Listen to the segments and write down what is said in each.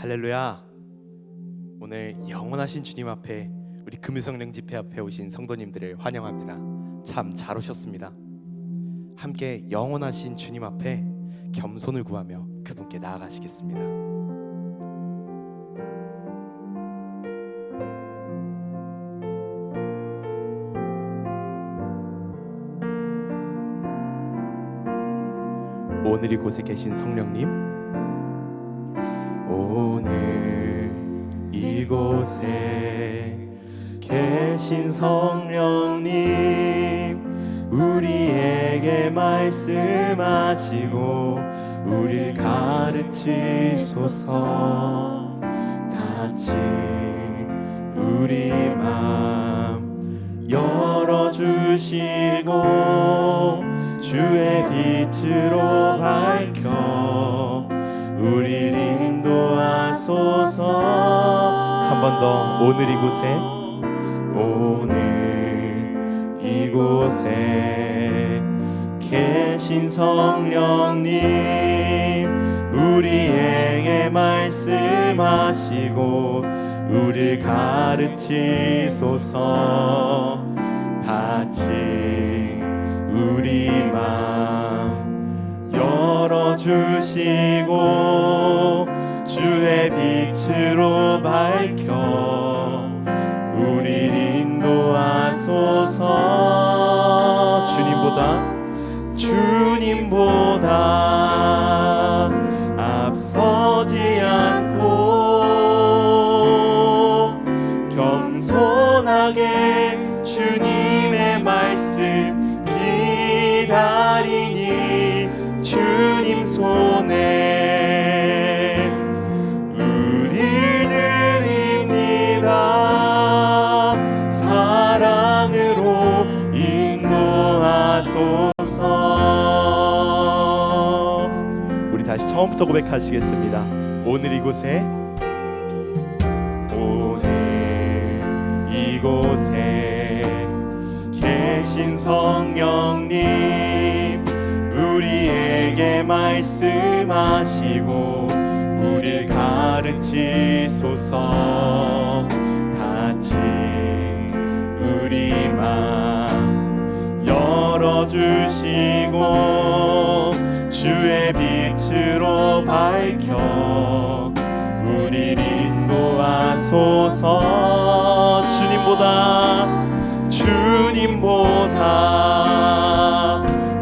할렐루야. 오늘 영원하신 주님 앞에 우리 금유성령 집회 앞에 오신 성도님들을 환영합니다. 참 잘 오셨습니다. 함께 영원하신 주님 앞에 겸손을 구하며 그분께 나아가시겠습니다. 오늘 이곳에 계신 성령님, 오늘 이곳에 계신 성령님, 우리에게 말씀하시고 우릴 가르치소서. 같이 우리 맘 열어주시고 주의 빛으로 밝혀 우릴 인도하소서. 한 번 더. 오늘 이곳에 계신 성령님, 우리에게 말씀하시고 우릴 가르치소서. 같이 우리 맘 열어주시고 주의 빛으로 밝혀 우릴 인도하소서. 주님보다 앞서지 않고 겸손하게 주님의 말씀 기다리니 주님 손에 우릴 드립니다. 사랑으로 인도하소서. 우리 다시 처음부터 고백하시겠습니다. 오늘 이곳에 계신 성령님, 우리에게 말씀하시고 우릴 가르치소서. 같이 우리 맘 열어주시고 주의 빛으로 밝혀 우릴 인도하소서. 주님보다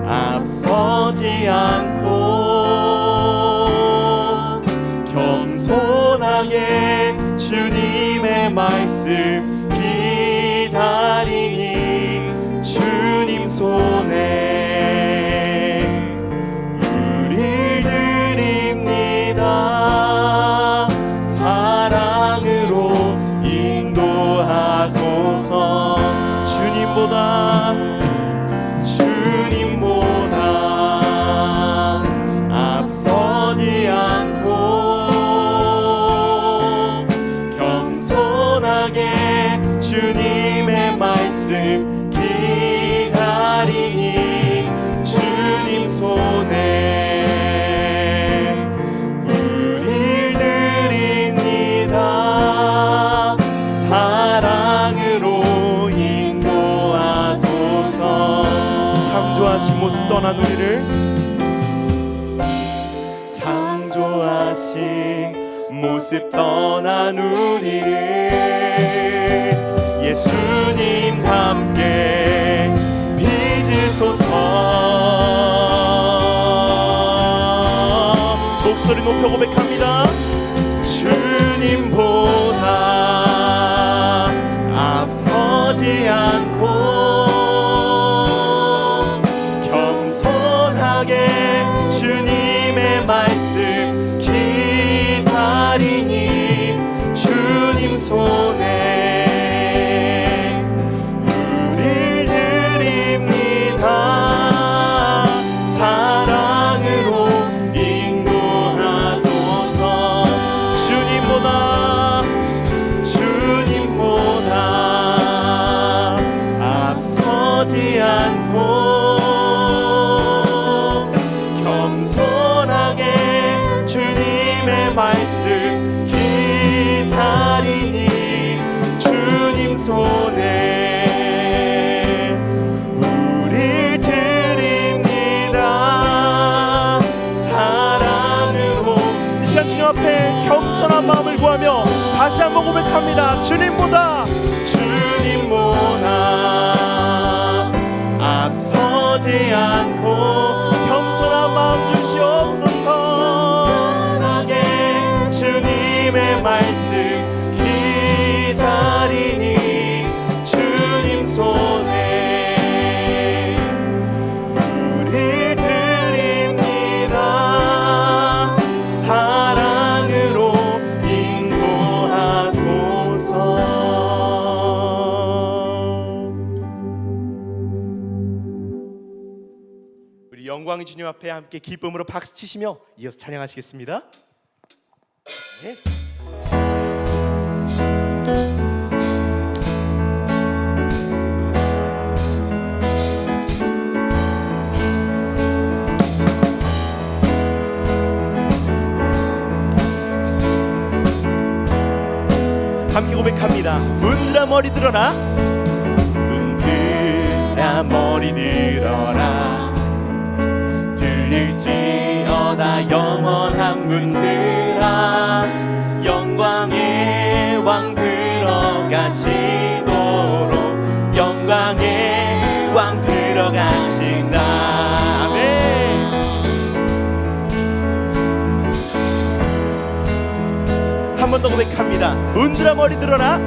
앞서지 않고 겸손하게 주님의 말씀 기다리니 주님 손에 우릴 드립니다. 사랑으로 인도하소서. 주님보다 앞서지 않고 겸손하게 주님의 말씀 기다리니 주님 손에 우릴 드립니다. 사랑으로 인도하소서. 창조하신 모습 떠난 우리를, 창조하신 모습 떠난 우리를 예수님 함께 빚으소서. 목소리 높여 고백합니다. 주님보다 앞서지 않고 겸손하게 주님의 말씀 기다리니 주님 손에 우릴 드립니다. 사랑으로 인도하소서. 주님보다 앞서지 않고 겸손하게 주님의 말씀 손에 우리 드립니다. 사랑으로 이 시간 주님 앞에 겸손한 마음을 구하며 다시 한번 고백합니다. 주님보다 앞서지 않고 겸손한 마음 주시옵소서. 사랑하게 주님의 말씀 기다리니 주님 손에 우리 드립니다. 사랑으로 인도하소서. 우리 영광의 주님 앞에 함께 기쁨으로 박수치시며 이어서 찬양하시겠습니다. 네. 함께 고백합니다. 문들아 머리 들어라. 문들아 머리 들어라. 들릴지어다 영원한 문들아. 영광의 왕 들어가시도록 영광의 왕 들어가신다. 아멘. 한 번 더 고백합니다. 문들아 머리 들어라.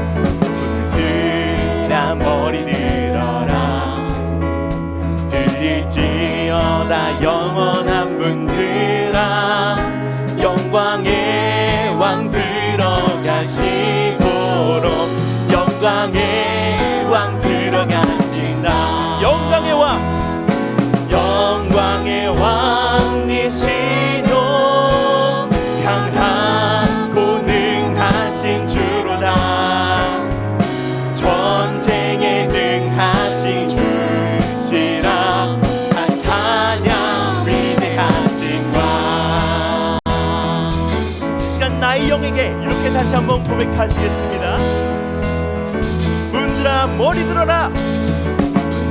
문들아 머리 들어라. 들릴지어다 영원한 문들아. 영광의 왕 들어가시도록 영광의 왕 들어가신다. 영광의 왕, 영광의 왕이시뇨. 강하고 능하신 주로다. 전쟁에 능하신 주시라. 찬양 위대하신 왕. 이 시간 나의 영에게 이렇게 다시 한번 고백하시겠습니다. 문들아 머리 들어라.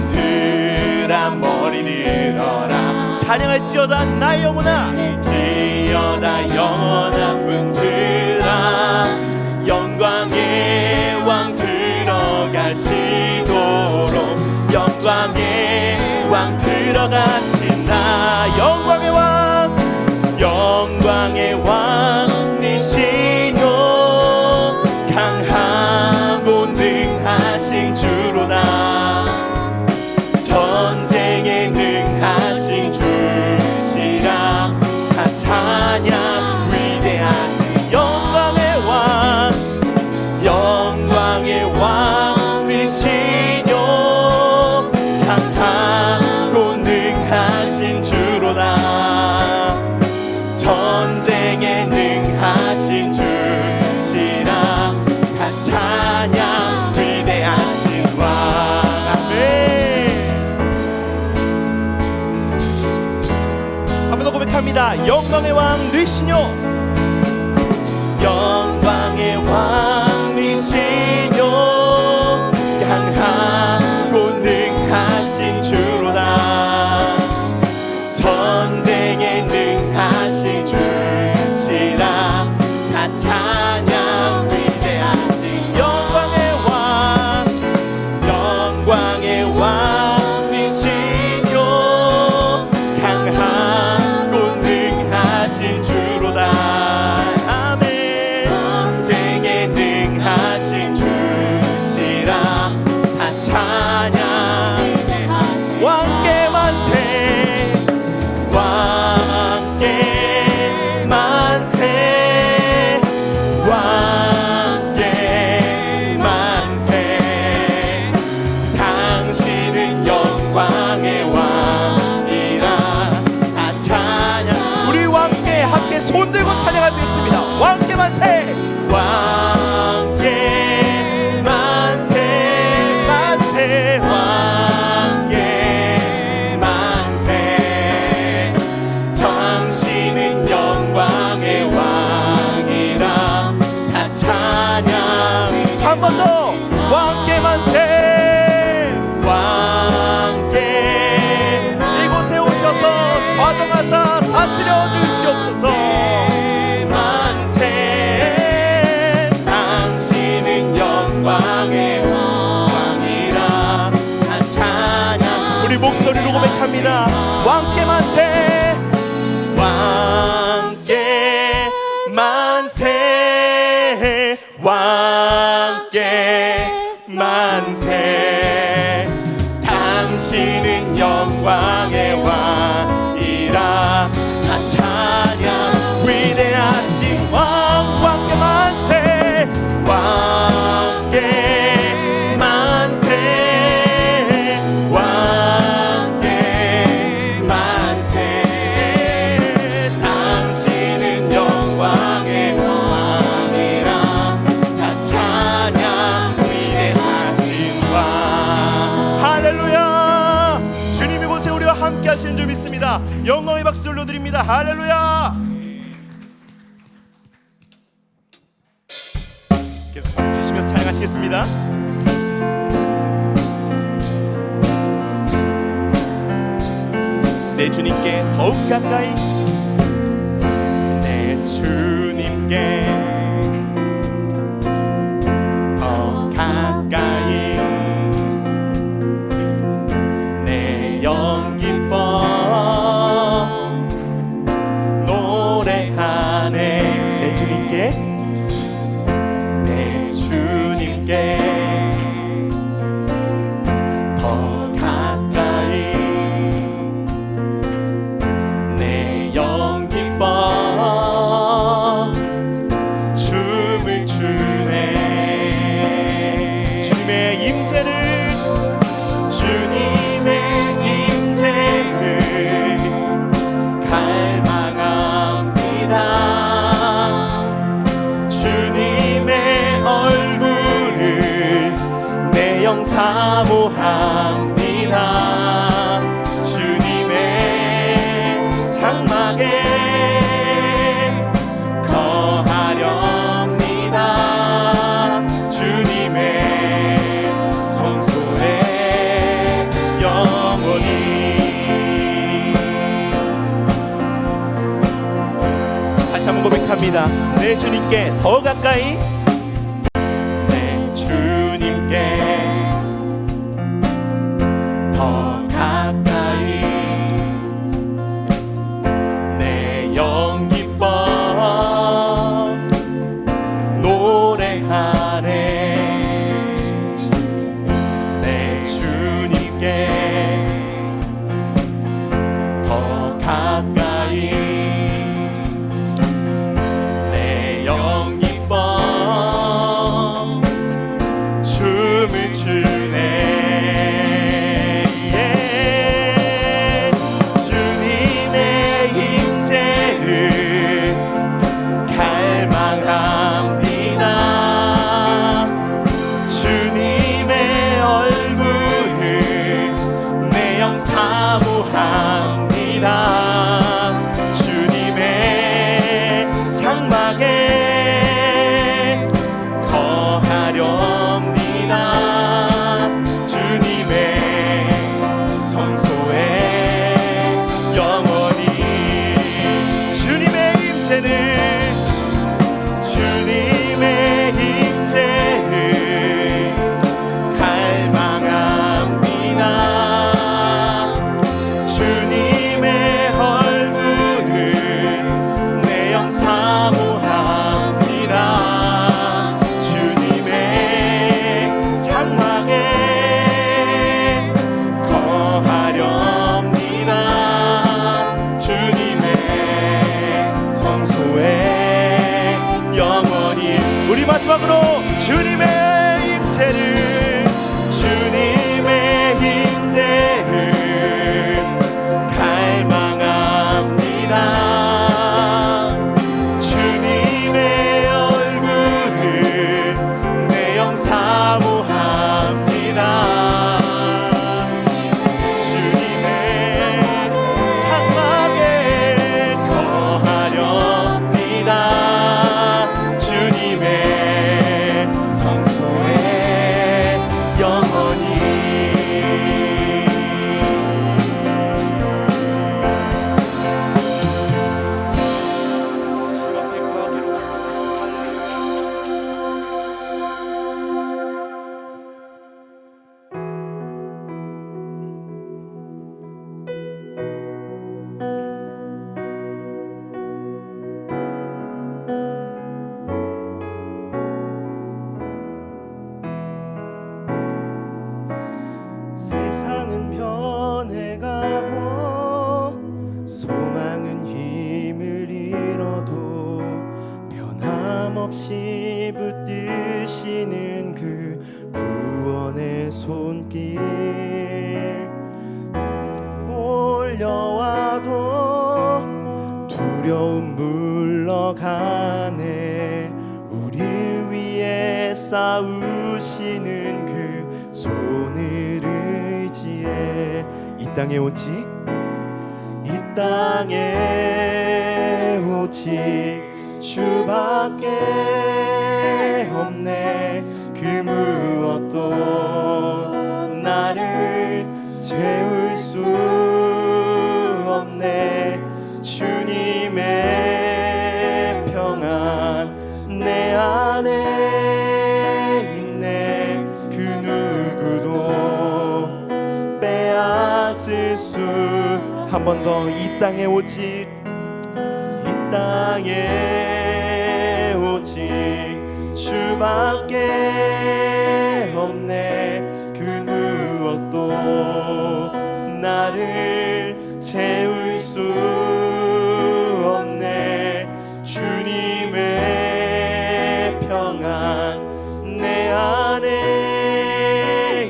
문들아 머리 들어라. 찬양할지어다 나의 영혼아. 지어다 영원한 문들아. 영광의 왕 들어가시도록 영광의 왕 들어가신다. 영광의 왕, 영광의 왕이시뇨. 강하고 능하신 주로다. 전쟁에 능하신 주시라. 다 찬양 위대하신 영광의 왕, 영광의 왕이시뇨. 강하고 능하신 주로다. 전쟁에 능하신 주시라. 다 찬양 위대하신 왕. 아멘. 한 번 더 고백합니다. 영광의 왕 되시뇨. 영광의 왕이시뇨. 강하고 능하신 주로다. 전쟁에 능하신 주시라. 다 찬양 위대하신 영광의 왕, 영광의 왕이시뇨. 강하고 능하신 주로다. 아멘. 전쟁에 능하신 주시라. 다 찬양 왕께 만세, 왕께 만세, 왕께 만세. 당신은 영광의 왕이라. 다 찬양. 우리 왕께 함께 손들고 찬양하시겠습니다. 왕께 만세, 왕께 만세, 만세, 왕께 만세. 당신은 영광의 왕이라. 다 찬양. 한 번 더. 왕께 좌정하사 다스려 주시옵소서. 만세 당신은 영광의 왕이라. 찬양 우리 목소리로 고백합니다. 왕께 만세, 왕께 만세, 왕께 만세. 당신은 영광의 왕이라. 찬양 위대하신 왕, 왕께 만세, 왕께 만세, 왕께 만세. 당신은 영광의 왕이라. 찬양 위대하신 왕. 할렐루야. 주님 이곳에 우리와 함께 하시는 줄 믿습니다. 영광의 박수 올려드립니다. 할렐루야. 계속 박수치시면서 찬양하시겠습니다. 내 주님께 더욱 가까이, 내 주님께 더 가까이. 내 영 기뻐 노래하네. 내 주님께, 내 주님께 더 가까이. 내 영 기뻐 춤을 추네. 주님의 임재를, 주님의 임재를 갈망합니다. 주님의 얼굴을 내 영 사모합니다. 주님의 장막에 거하렵니다. 주님의 성소에 영원히. 다시 한번 고백합니다. 내 주님께 더 가까이, 내 주님께 더 가까이. 내 영 기뻐 노래하네. 내 주님께 더 가까이. 내 영 기뻐 춤을 추네. 주님의 임재를 갈망합니다. 주님의 얼굴을 내 영 사모합니다. 주님의 장막에 거하렵니다. 주님의 성소에 영원히. 주님의 임재를, 주님의 임재를 갈망합니다. 주님 몰려와도 두려움 물러가네. 우릴 위해 싸우시는 그 손을 의지해 이 땅에 오직 주밖에 없네. 그 무엇도 나를 채울 수 없네. 주님의 평안 내 안에 있네. 그 누구도 빼앗을 수. 한 번 더 이 땅에 오직 땅에 오직 주밖에 없네. 그 무엇도 나를 채울 수 없네. 주님의 평안 내 안에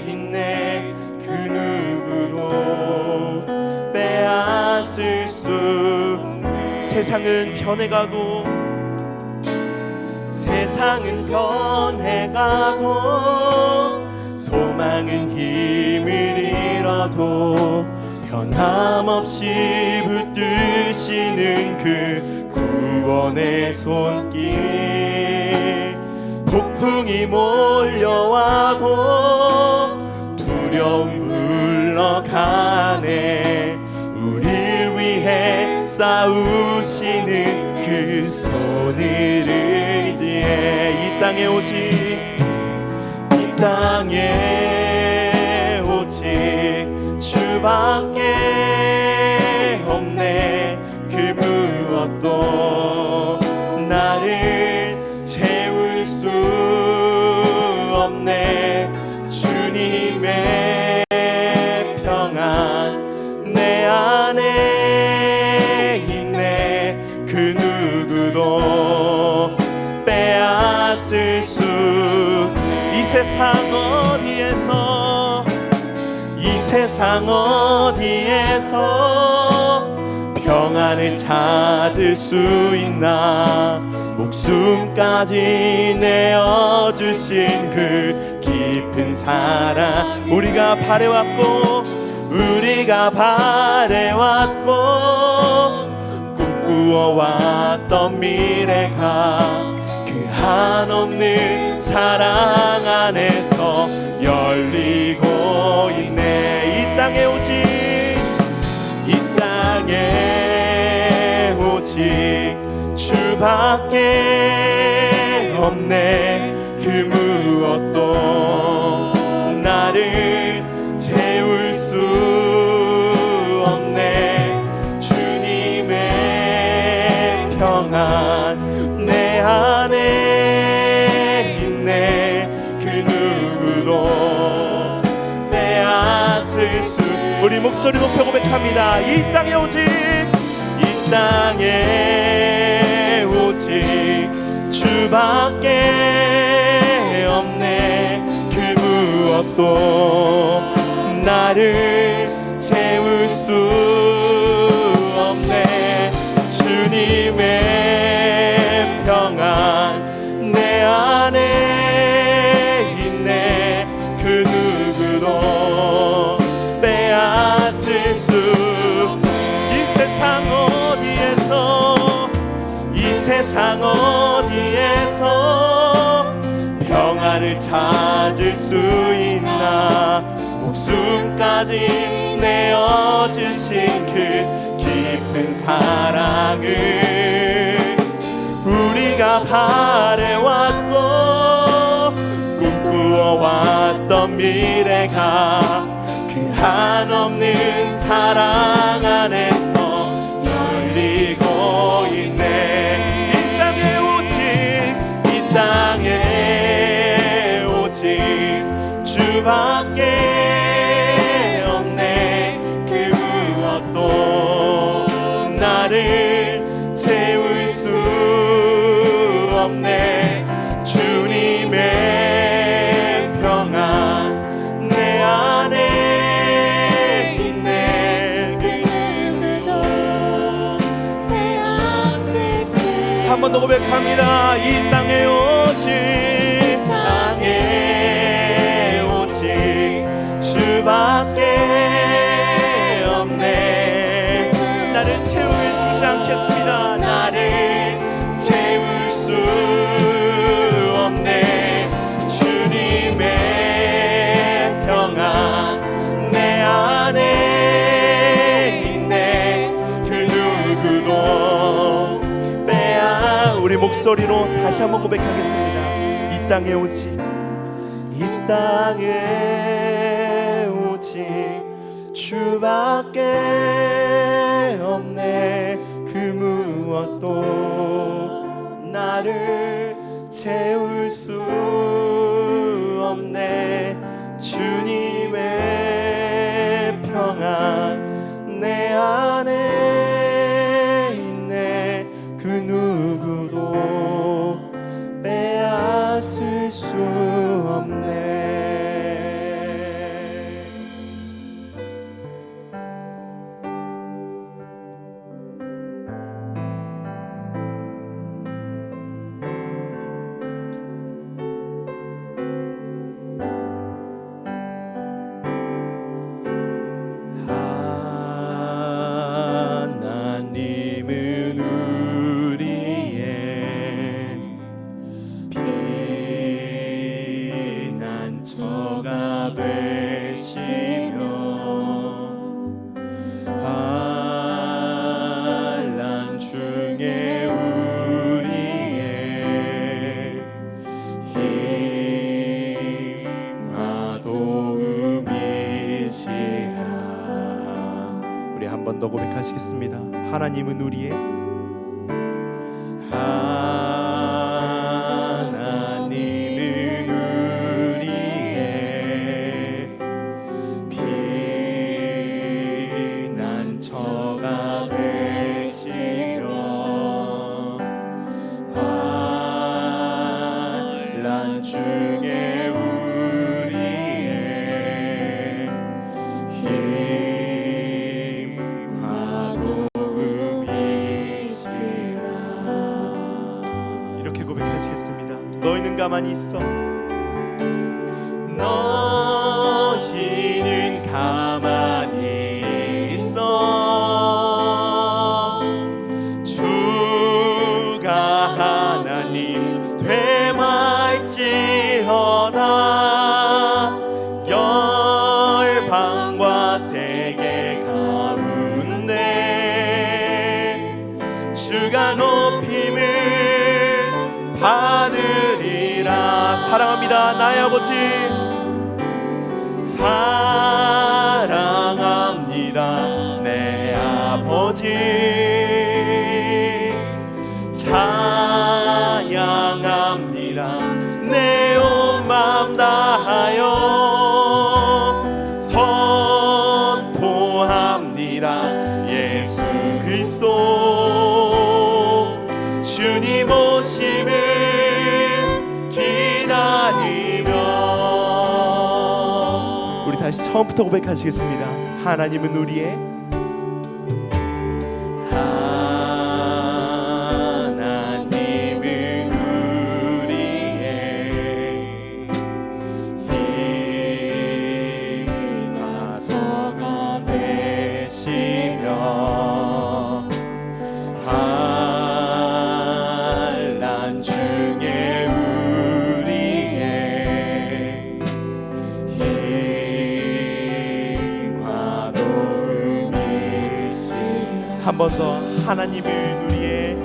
있네. 그 누구도 빼앗을 수. 세상은 변해가도 소망은 힘을 잃어도 변함없이 붙드시는 그 구원의 손길. 폭풍이 몰려와도 두려움 물러가네. 우릴 위해 싸우시는 그 손을 의지해 이 땅에 오직 주밖에 없네. 그 무엇도 나를 채울 수 없네. 주님의 평안 내 안에 있네. 그 누구도 빼앗을 수. 이 세상 어디에서 평안을 찾을 수 있나. 목숨까지 내어주신 그 깊은 사랑. 우리가 바래왔고 꿈꾸어왔던 미래가 그 한없는 사랑 안에서 열리고 있네. 이 땅에 오직 주밖에 없네. 그 무엇도 나를 채울 수 없네. 주님의 평안 내 안에 있네. 그 누구도 빼앗을 수. 우리 목소리 높여 고백합니다. 이 땅에 오직 주밖에 없네. 그 무엇도 나를 채울 수 없네. 주님의 평안 내 안에 있네. 그 누구도 빼앗을 수. 이 세상 어디에서 평안을 찾을 수 있나. 목숨까지 내어주신 그 깊은 사랑을 우리가 바래왔고 꿈꾸어왔던 미래가 그 한없는 사랑 안에서 열리고 있네. 이 땅에 오직 주밖에 없네. 그 무엇도 나를 채울 수 없네. 주님의 평안 내 안에 있네. 그 한 번 더 고백합니다. 이 땅에 오직 주밖에 없네. 나를 채우게 두지 않겠습니다. 나를 채울 수 없네. 주님의 평안 내 안에 있네. 그 누구도 우리 목소리로 다시 한번 고백하겠습니다. 이 땅에 오직 주밖에 없네. 그 무엇도 나를 채울 수 없네. 주님의 평안 내 안에 있네. 그 누구도 빼앗을 수 없네. 하나님은 우리의 피난처가 되시며 환난 중에 우리의 힘과 도움이시라. 우리 한 번 더 고백하시겠습니다. 하나님은 우리의 피난처가 되시며 환난 중에 우리의 힘과 도움이시라. 이렇게 고백하시겠습니다. 너희는 가만히 있어. 너희는 가만히 있어. 주가 하나님 되말지어다. 열방과 세계 가운데 주가 높임을 받으리라. 사랑합니다. 나의 아버지 사랑합니다. 내 아버지 찬양합니다. 내 온 마음 다하여 선포합니다. 예수 그리스도 주님 오심을 기다리며. 우리 다시 처음부터 고백하시겠습니다. 하나님은 우리의 피난처가 되시며 환난 중에 우리의 힘과 도움이시라. 한 번 더. 하나님은 우리의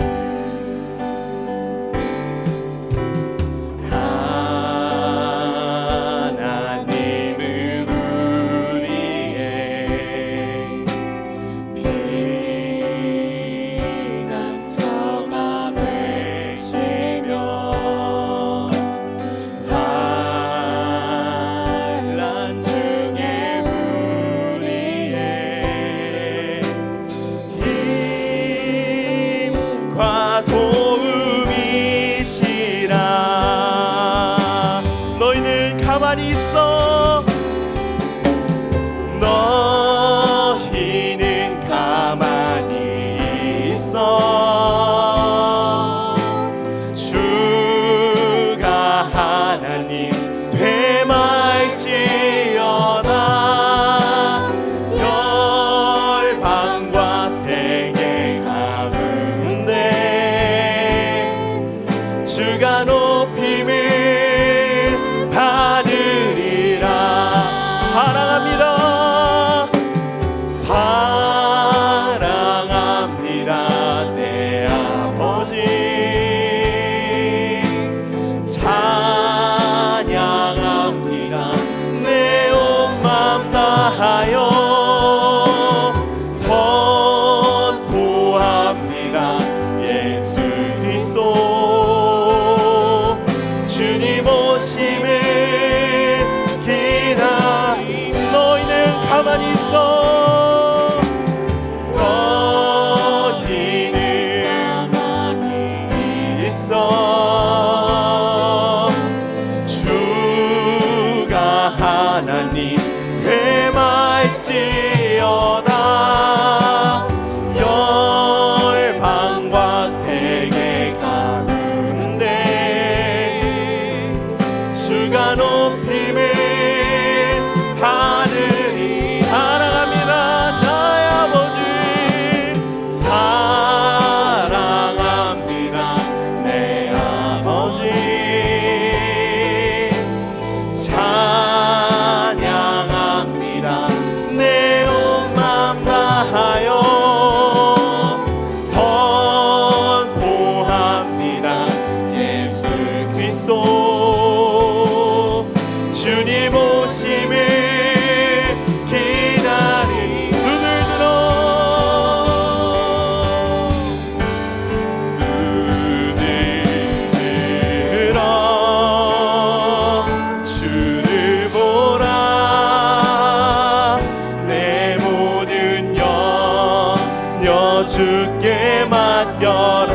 주께 맡겨라.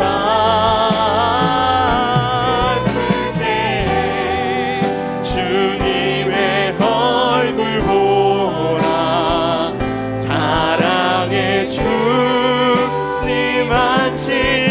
주님의 얼굴 보라. 사랑의 주님 안치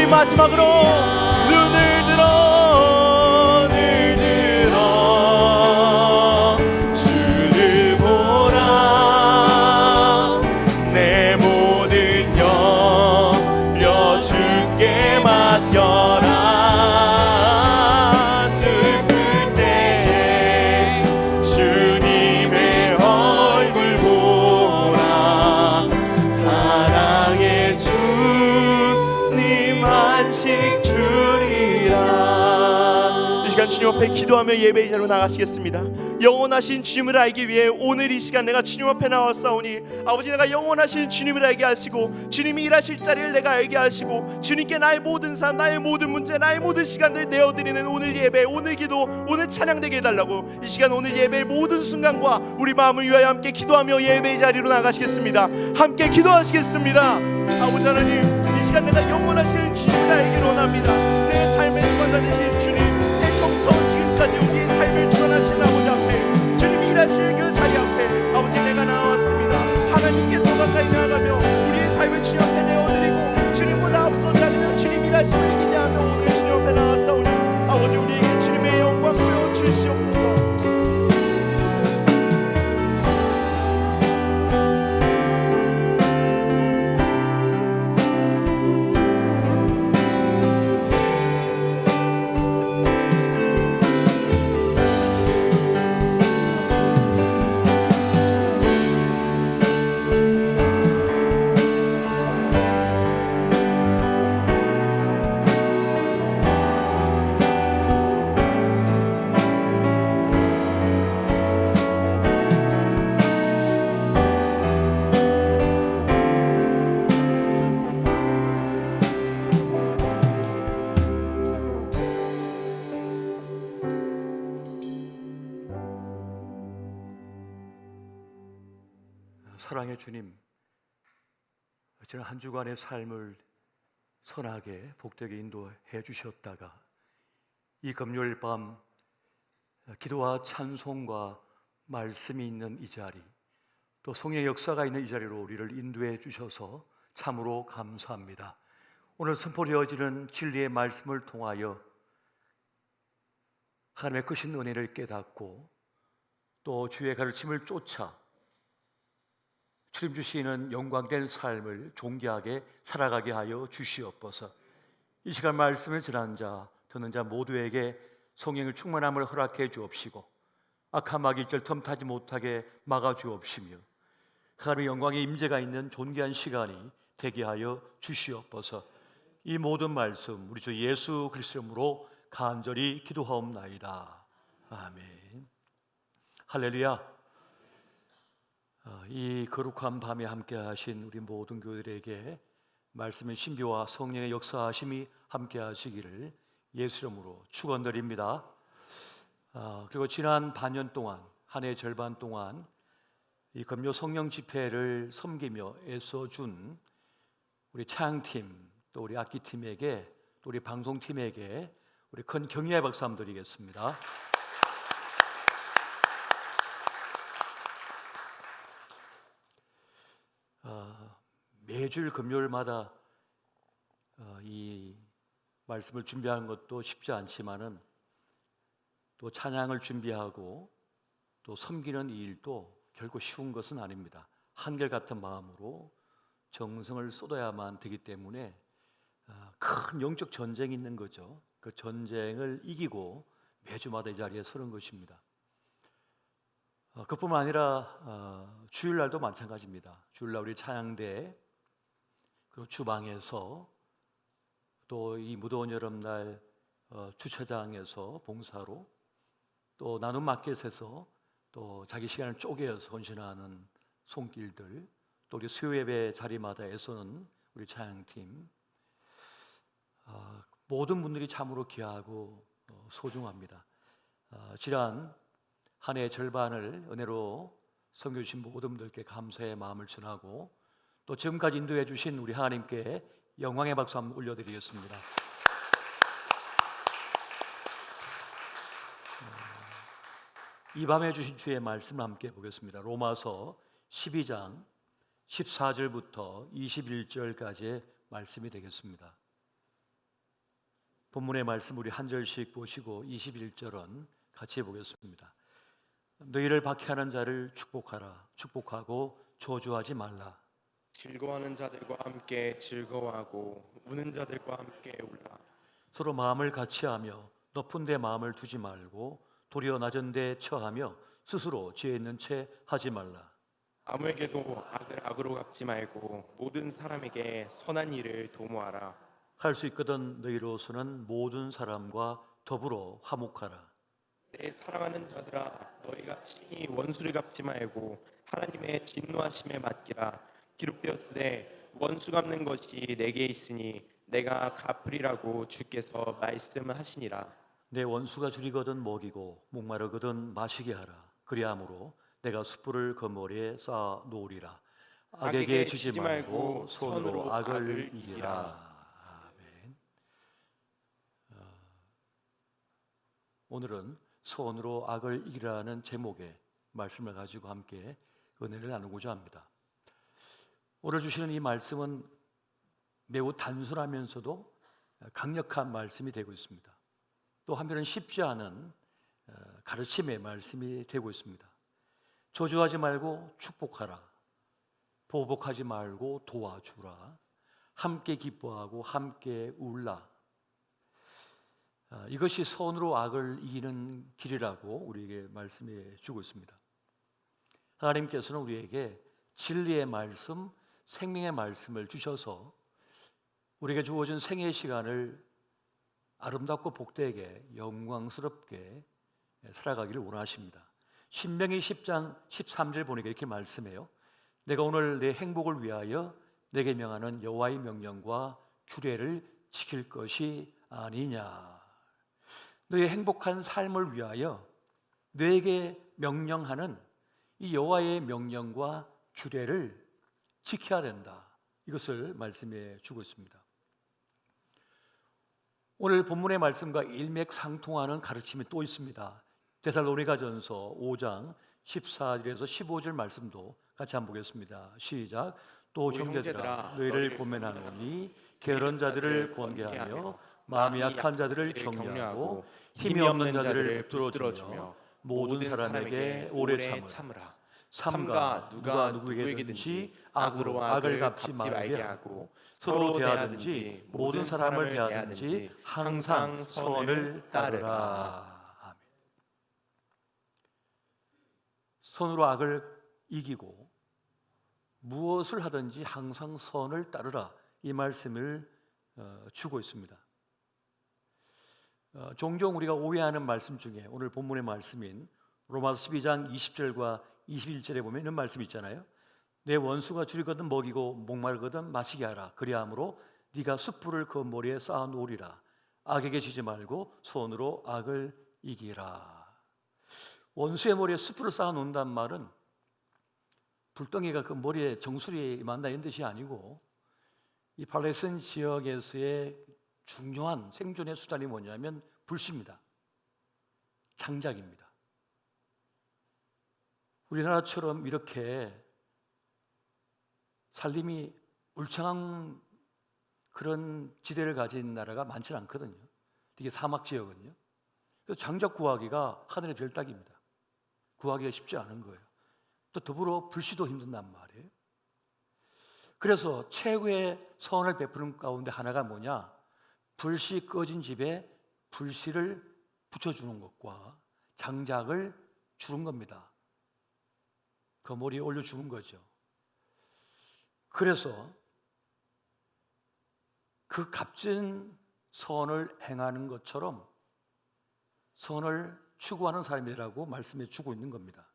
마지막으로 눈을 들어 주를 보라. 내 모든 염려 주께 맡겨라. 슬플 때 주님의 얼굴 보라. 사랑의 주님 안식 주리라. 이 시간 주님 앞에 기도하며 예배의 자리로 나가시겠습니다. 영원하신 주님을 알기 위해 오늘 이 시간 내가 주님 앞에 나왔사오니 아버지, 내가 영원하신 주님을 알게 하시고 주님이 일하실 자리를 내가 알게 하시고 주님께 나의 모든 삶, 나의 모든 문제, 나의 모든 시간들 내어드리는 오늘 예배, 오늘 기도, 오늘 찬양되게 해달라고 이 시간 오늘 예배의 모든 순간과 우리 마음을 위하여 함께 기도하며 예배의 자리로 나가시겠습니다. 함께 기도하시겠습니다. 아버지 하나님, 이 시간 내가 영원하신 주님을 알기를 원합니다. 내 삶의 주관자 되신 주님, 내정부터 지금까지 우리의 삶을 주관하신 아버지 앞에 주님이 일하실 그 자리 앞에 아버지 내가 나왔습니다. 하나님께 더 가까이 나아가며 우리의 삶을 주님 앞에 내어드리고 주님보다 앞서지 않으며 주님 일하심을 이기냐 하며 오늘 주님 앞에 나왔사오니 아버지, 우리에게 주님의 영광 보여 주시옵소서. 사랑의 주님, 지난 한 주간의 삶을 선하게 복되게 인도해 주셨다가 이 금요일 밤 기도와 찬송과 말씀이 있는 이 자리, 또 성령의 역사가 있는 이 자리로 우리를 인도해 주셔서 참으로 감사합니다. 오늘 선포되어지는 진리의 말씀을 통하여 하나님의 크신 은혜를 깨닫고 또 주의 가르침을 쫓아 주님 주시는 영광된 삶을 존귀하게 살아가게 하여 주시옵소서. 이 시간 말씀을 전한 자, 듣는 자 모두에게 성령의 충만함을 허락해 주옵시고 악한 마귀들 틈타지 못하게 막아 주옵시며 하나님의 영광의 임재가 있는 존귀한 시간이 되게 하여 주시옵소서. 이 모든 말씀 우리 주 예수 그리스도 이름으로 간절히 기도하옵나이다. 아멘. 할렐루야. 이 거룩한 밤에 함께 하신 우리 모든 교회들에게 말씀의 신비와 성령의 역사하심이 함께 하시기를 예수 이름으로 축원드립니다. 그리고 지난 반년 동안, 한 해 절반 동안 이 금요 성령 집회를 섬기며 애써준 우리 찬양팀, 또 우리 악기팀에게, 또 우리 방송팀에게 우리 큰 격려의 박수 한번 드리겠습니다. 매주 금요일마다 이 말씀을 준비하는 것도 쉽지 않지만은 또 찬양을 준비하고 또 섬기는 이 일도 결코 쉬운 것은 아닙니다. 한결같은 마음으로 정성을 쏟아야만 되기 때문에 큰 영적 전쟁이 있는 거죠. 그 전쟁을 이기고 매주마다 이 자리에 서는 것입니다. 그뿐만 아니라 주일날도 마찬가지입니다. 주일날 우리 찬양대 그리고 주방에서 또 이 무더운 여름날 주차장에서 봉사로 또 나눔 마켓에서 또 자기 시간을 쪼개서 헌신하는 손길들, 또 우리 수요예배 자리마다 애쓰는 우리 찬양팀, 모든 분들이 참으로 귀하고 소중합니다. 지난 한 해의 절반을 은혜로 섬겨주신 모든 분들께 감사의 마음을 전하고 또 지금까지 인도해 주신 우리 하나님께 영광의 박수 한번 올려드리겠습니다. 이 밤에 주신 주의 말씀을 함께 보겠습니다. 로마서 12장 14절부터 21절까지의 말씀이 되겠습니다. 본문의 말씀 우리 한 절씩 보시고 21절은 같이 보겠습니다. 너희를 박해하는 자를 축복하라. 축복하고 저주하지 말라. 즐거워하는 자들과 함께 즐거워하고 우는 자들과 함께 울라. 서로 마음을 같이하며 높은 데 마음을 두지 말고 도리어 낮은 데 처하며 스스로 지혜 있는 채 하지 말라. 아무에게도 악을 악으로 갚지 말고 모든 사람에게 선한 일을 도모하라. 할 수 있거든 너희로서는 모든 사람과 더불어 화목하라. 내 사랑하는 자들아, 너희가 친히 원수를 갚지 말고 하나님의 진노하심에 맡기라. 기록되었으되 원수 갚는 것이 내게 있으니 내가 갚으리라고 주께서 말씀하시니라. 내 원수가 줄이거든 먹이고 목마르거든 마시게 하라. 그리함으로 내가 숯불을 그 머리에 쌓아 놓으리라. 악에게 지지 말고 손으로 악을 이기라. 아멘. 오늘은 손으로 악을 이기라는 제목의 말씀을 가지고 함께 은혜를 나누고자 합니다. 오늘 주시는 이 말씀은 매우 단순하면서도 강력한 말씀이 되고 있습니다. 또 한편은 쉽지 않은 가르침의 말씀이 되고 있습니다. 저주하지 말고 축복하라. 보복하지 말고 도와주라. 함께 기뻐하고 함께 울라. 이것이 손으로 악을 이기는 길이라고 우리에게 말씀해 주고 있습니다. 하나님께서는 우리에게 진리의 말씀, 생명의 말씀을 주셔서 우리에게 주어진 생애의 시간을 아름답고 복되게 영광스럽게 살아가기를 원하십니다. 신명기 10장 13절 보니까 이렇게 말씀해요. 내가 오늘 내 행복을 위하여 내게 명하는 여호와의 명령과 규례를 지킬 것이 아니냐. 너의 행복한 삶을 위하여 너에게 명령하는 이 여호와의 명령과 규례를 지켜야 된다. 이것을 말씀해 주고 있습니다. 오늘 본문의 말씀과 일맥상통하는 가르침이 또 있습니다. 데살로니가전서 5장 14절에서 15절 말씀도 같이 한번 보겠습니다. 시작. 또 형제들아 너희를 권면하노니 게으른 자들을 권계하며 마음이 약한 자들을 격려하고 힘이 없는 자들을 붙들어주며 모든 사람에게 오래 참으라. 삼가 누가 누구에게든지 악으로 악을 갚지 말게 하고 서로 대하든지 모든 사람을 대하든지 항상 선을 따르라. 아멘. 선으로 악을 이기고 무엇을 하든지 항상 선을 따르라. 이 말씀을 주고 있습니다. 종종 우리가 오해하는 말씀 중에 오늘 본문의 말씀인 로마서 12장 20절과 21절에 보면 이런 말씀이 있잖아요. 내 원수가 줄이거든 먹이고 목마르거든 마시게 하라. 그리함으로 네가 숯불을 그 머리에 쌓아 놓으리라. 악에게 지지 말고 손으로 악을 이기라. 원수의 머리에 숯불을 쌓아 놓는다는 말은 불덩이가 그 머리에 정수리에 만나 있는 뜻이 아니고 이 팔레스타인 지역에서의 중요한 생존의 수단이 뭐냐면 불씨입니다. 장작입니다. 우리나라처럼 이렇게 살림이 울창한 그런 지대를 가진 나라가 많지는 않거든요. 이게 사막 지역은요. 그래서 장작 구하기가 하늘의 별따기입니다. 구하기가 쉽지 않은 거예요. 또 더불어 불씨도 힘든단 말이에요. 그래서 최고의 선을 베푸는 가운데 하나가 뭐냐? 불씨 꺼진 집에 불씨를 붙여주는 것과 장작을 주는 겁니다. 그 머리에 올려주는 거죠. 그래서 그 값진 선을 행하는 것처럼 선을 추구하는 사람이라고 말씀해 주고 있는 겁니다.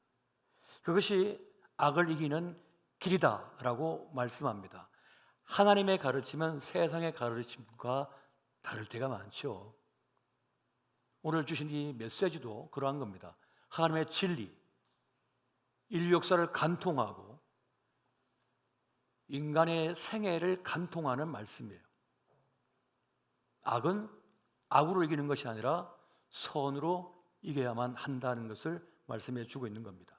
그것이 악을 이기는 길이다라고 말씀합니다. 하나님의 가르침은 세상의 가르침과 다를 때가 많죠. 오늘 주신 이 메시지도 그러한 겁니다. 하나님의 진리, 인류 역사를 간통하고 인간의 생애를 간통하는 말씀이에요. 악은 악으로 이기는 것이 아니라 선으로 이겨야만 한다는 것을 말씀해 주고 있는 겁니다.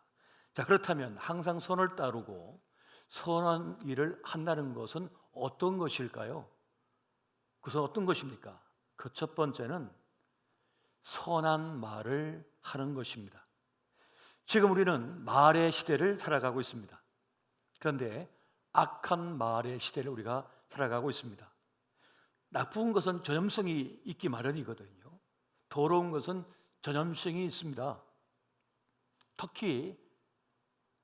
자, 그렇다면 항상 선을 따르고 선한 일을 한다는 것은 어떤 것일까요? 그것은 어떤 것입니까? 그 첫 번째는 선한 말을 하는 것입니다. 지금 우리는 말의 시대를 살아가고 있습니다. 그런데 악한 말의 시대를 우리가 살아가고 있습니다. 나쁜 것은 전염성이 있기 마련이거든요. 더러운 것은 전염성이 있습니다. 특히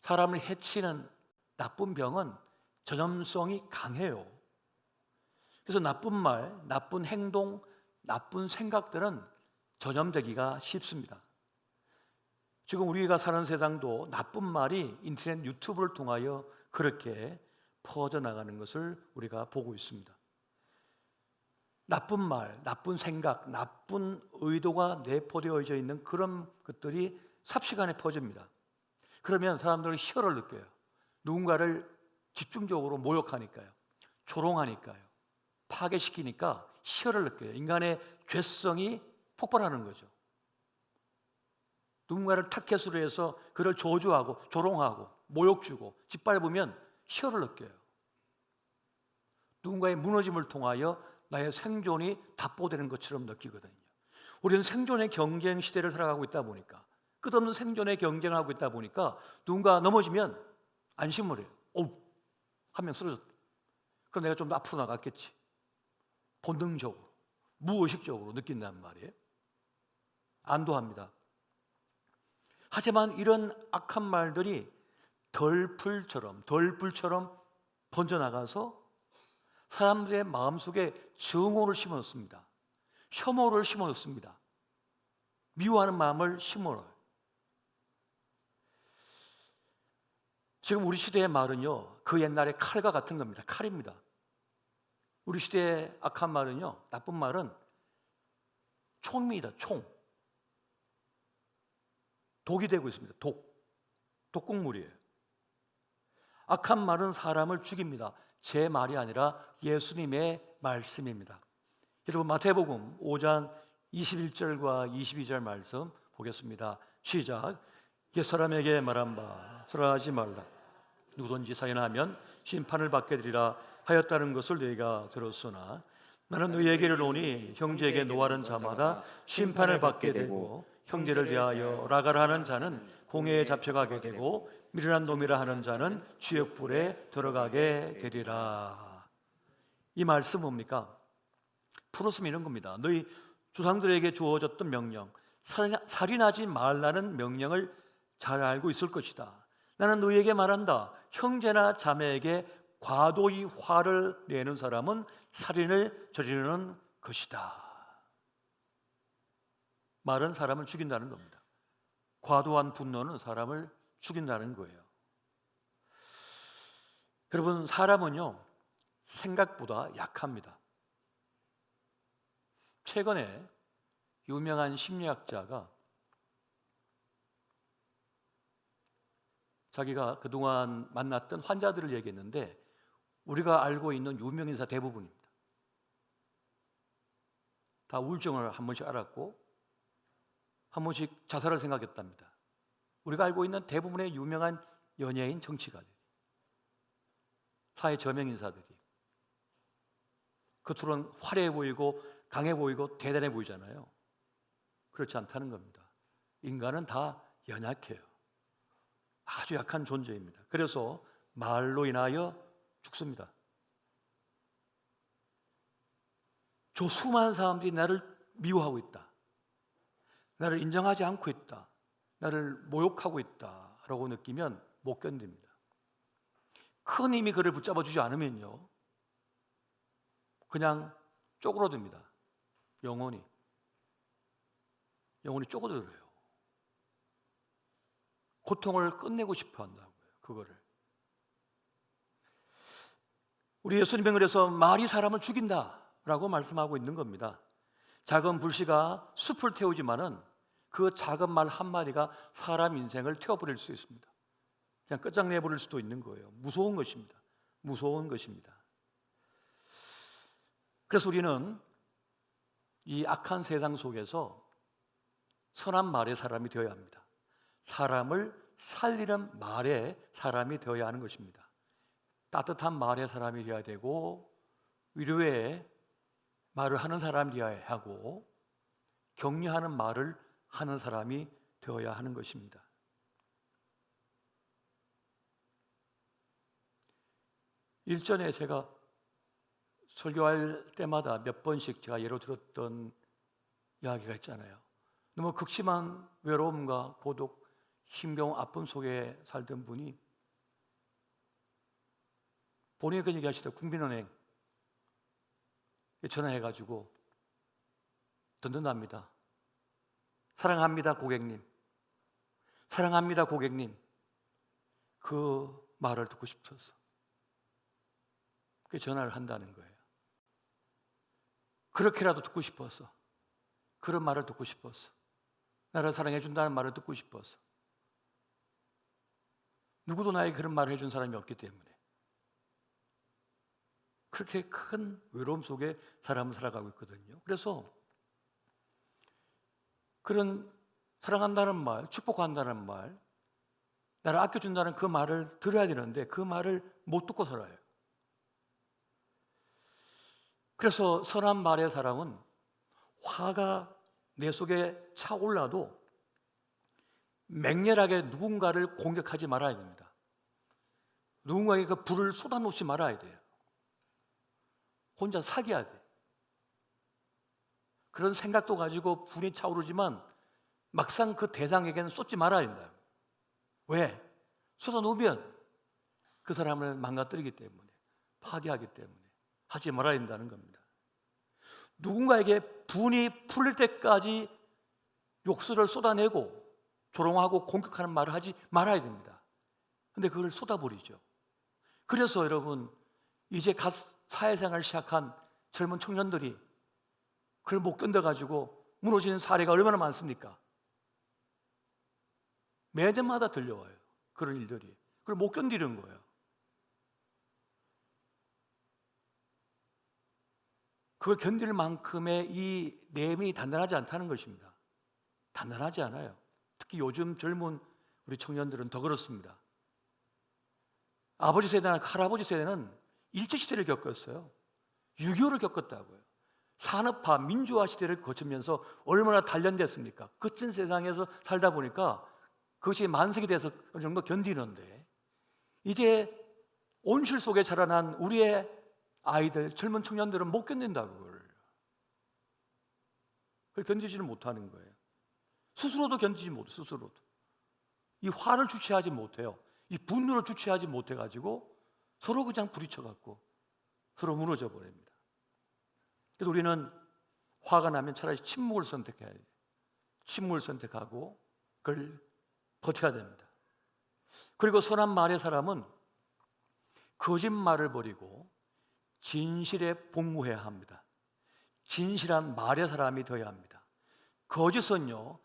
사람을 해치는 나쁜 병은 전염성이 강해요. 그래서 나쁜 말, 나쁜 행동, 나쁜 생각들은 전염되기가 쉽습니다. 지금 우리가 사는 세상도 나쁜 말이 인터넷 유튜브를 통하여 그렇게 퍼져나가는 것을 우리가 보고 있습니다. 나쁜 말, 나쁜 생각, 나쁜 의도가 내포되어져 있는 그런 것들이 삽시간에 퍼집니다. 그러면 사람들은 희열을 느껴요. 누군가를 집중적으로 모욕하니까요. 조롱하니까요. 파괴시키니까 희열을 느껴요. 인간의 죄성이 폭발하는 거죠. 누군가를 타켓으로 해서 그를 저주하고 조롱하고 모욕 주고 짓밟으면 희열을 느껴요. 누군가의 무너짐을 통하여 나의 생존이 답보되는 것처럼 느끼거든요. 우리는 생존의 경쟁 시대를 살아가고 있다 보니까, 끝없는 생존의 경쟁을 하고 있다 보니까 누군가 넘어지면 안심을 해요. 한 명 쓰러졌다. 그럼 내가 좀 더 앞으로 나갔겠지. 본능적으로, 무의식적으로 느낀단 말이에요. 안도합니다. 하지만 이런 악한 말들이 덜불처럼 번져나가서 사람들의 마음속에 증오를 심어놓습니다. 혐오를 심어놓습니다. 미워하는 마음을 심어놓어요. 지금 우리 시대의 말은요, 그 옛날의 칼과 같은 겁니다. 칼입니다. 우리 시대의 악한 말은요, 나쁜 말은 총입니다. 총. 독이 되고 있습니다. 독극물이에요. 악한 말은 사람을 죽입니다. 제 말이 아니라 예수님의 말씀입니다. 여러분, 마태복음 5장 21절과 22절 말씀 보겠습니다. 시작. 옛사람에게 말한 바 살아하지 말라. 누구든지 살인하면 심판을 받게 되리라 하였다는 것을 너희가 들었으나 나는 너희에게 이르노니 형제에게 노하는 자마다 심판을 받게 되고 형제를 대하여 라가라 하는 자는 공회에 잡혀가게 되고 미련한 놈이라 하는 자는 지옥불에 들어가게 되리라. 이 말씀 뭡니까? 풀었으면 이런 겁니다. 너희 조상들에게 주어졌던 명령, 살인하지 말라는 명령을 잘 알고 있을 것이다. 나는 너희에게 말한다. 형제나 자매에게 과도히 화를 내는 사람은 살인을 저지르는 것이다. 말은 사람을 죽인다는 겁니다. 과도한 분노는 사람을 죽인다는 거예요. 여러분, 사람은요, 생각보다 약합니다. 최근에 유명한 심리학자가 자기가 그동안 만났던 환자들을 얘기했는데 우리가 알고 있는 유명인사 대부분입니다. 다 우울증을 한 번씩 앓았고 한 번씩 자살을 생각했답니다. 우리가 알고 있는 대부분의 유명한 연예인, 정치가들, 사회 저명인사들이 겉으로는 화려해 보이고 강해 보이고 대단해 보이잖아요. 그렇지 않다는 겁니다. 인간은 다 연약해요. 아주 약한 존재입니다. 그래서 말로 인하여 죽습니다. 저 수많은 사람들이 나를 미워하고 있다, 나를 인정하지 않고 있다, 나를 모욕하고 있다라고 느끼면 못 견딥니다. 큰 힘이 그를 붙잡아 주지 않으면요, 그냥 쪼그러듭니다. 영혼이 쪼그러들어요. 고통을 끝내고 싶어 한다고요. 그거를. 우리 예수님은 그래서 말이 사람을 죽인다라고 말씀하고 있는 겁니다. 작은 불씨가 숲을 태우지만은 그 작은 말 한마디가 사람 인생을 태워버릴 수 있습니다. 그냥 끝장내버릴 수도 있는 거예요. 무서운 것입니다. 무서운 것입니다. 그래서 우리는 이 악한 세상 속에서 선한 말의 사람이 되어야 합니다. 사람을 살리는 말의 사람이 되어야 하는 것입니다. 따뜻한 말의 사람이 되어야 되고, 위로의 말을 하는 사람이 되어야 하고, 격려하는 말을 하는 사람이 되어야 하는 것입니다. 일전에 제가 설교할 때마다 몇 번씩 제가 예로 들었던 이야기가 있잖아요. 너무 극심한 외로움과 고독, 힘겨운 아픔 속에 살던 분이 본인이 그 얘기하시다 국민은행 전화해가지고 든든합니다. 사랑합니다, 고객님. 사랑합니다, 고객님. 그 말을 듣고 싶어서 그 전화를 한다는 거예요. 그렇게라도 듣고 싶어서, 그런 말을 듣고 싶어서, 나를 사랑해 준다는 말을 듣고 싶어서. 누구도 나에게 그런 말을 해준 사람이 없기 때문에 그렇게 큰 외로움 속에 사람은 살아가고 있거든요. 그래서 그런 사랑한다는 말, 축복한다는 말, 나를 아껴준다는 그 말을 들어야 되는데 그 말을 못 듣고 살아요. 그래서 선한 말의 사람은 화가 내 속에 차올라도 맹렬하게 누군가를 공격하지 말아야 됩니다. 누군가에게 그 불을 쏟아놓지 말아야 돼요. 혼자 사귀어야 돼. 그런 생각도 가지고 분이 차오르지만 막상 그 대상에게는 쏟지 말아야 된다. 왜? 쏟아놓으면 그 사람을 망가뜨리기 때문에, 파괴하기 때문에 하지 말아야 된다는 겁니다. 누군가에게 분이 풀릴 때까지 욕설을 쏟아내고 조롱하고 공격하는 말을 하지 말아야 됩니다. 근데 그걸 쏟아버리죠. 그래서 여러분, 이제 갓 사회생활을 시작한 젊은 청년들이 그걸 못 견뎌가지고 무너지는 사례가 얼마나 많습니까? 매년마다 들려와요. 그런 일들이. 그걸 못 견디는 거예요. 그걸 견딜 만큼의 이 내면이 단단하지 않다는 것입니다. 단단하지 않아요. 특히 요즘 젊은 우리 청년들은 더 그렇습니다. 아버지 세대나 할아버지 세대는 일제시대를 겪었어요. 6.25를 겪었다고요. 산업화, 민주화 시대를 거치면서 얼마나 단련됐습니까? 거친 세상에서 살다 보니까 그것이 만석이 돼서 어느 정도 견디는데, 이제 온실 속에 자라난 우리의 아이들, 젊은 청년들은 못 견딘다고 그걸 견디지를 못하는 거예요. 스스로도 견디지 못해요. 스스로도 이 화를 주체하지 못해요. 이 분노를 주체하지 못해가지고 서로 그냥 부딪혀갖고 서로 무너져 버립니다. 그래서 우리는 화가 나면 차라리 침묵을 선택해야 돼요. 침묵을 선택하고 그걸 버텨야 됩니다. 그리고 선한 말의 사람은 거짓말을 버리고 진실에 복무해야 합니다. 진실한 말의 사람이 되어야 합니다. 거짓은요,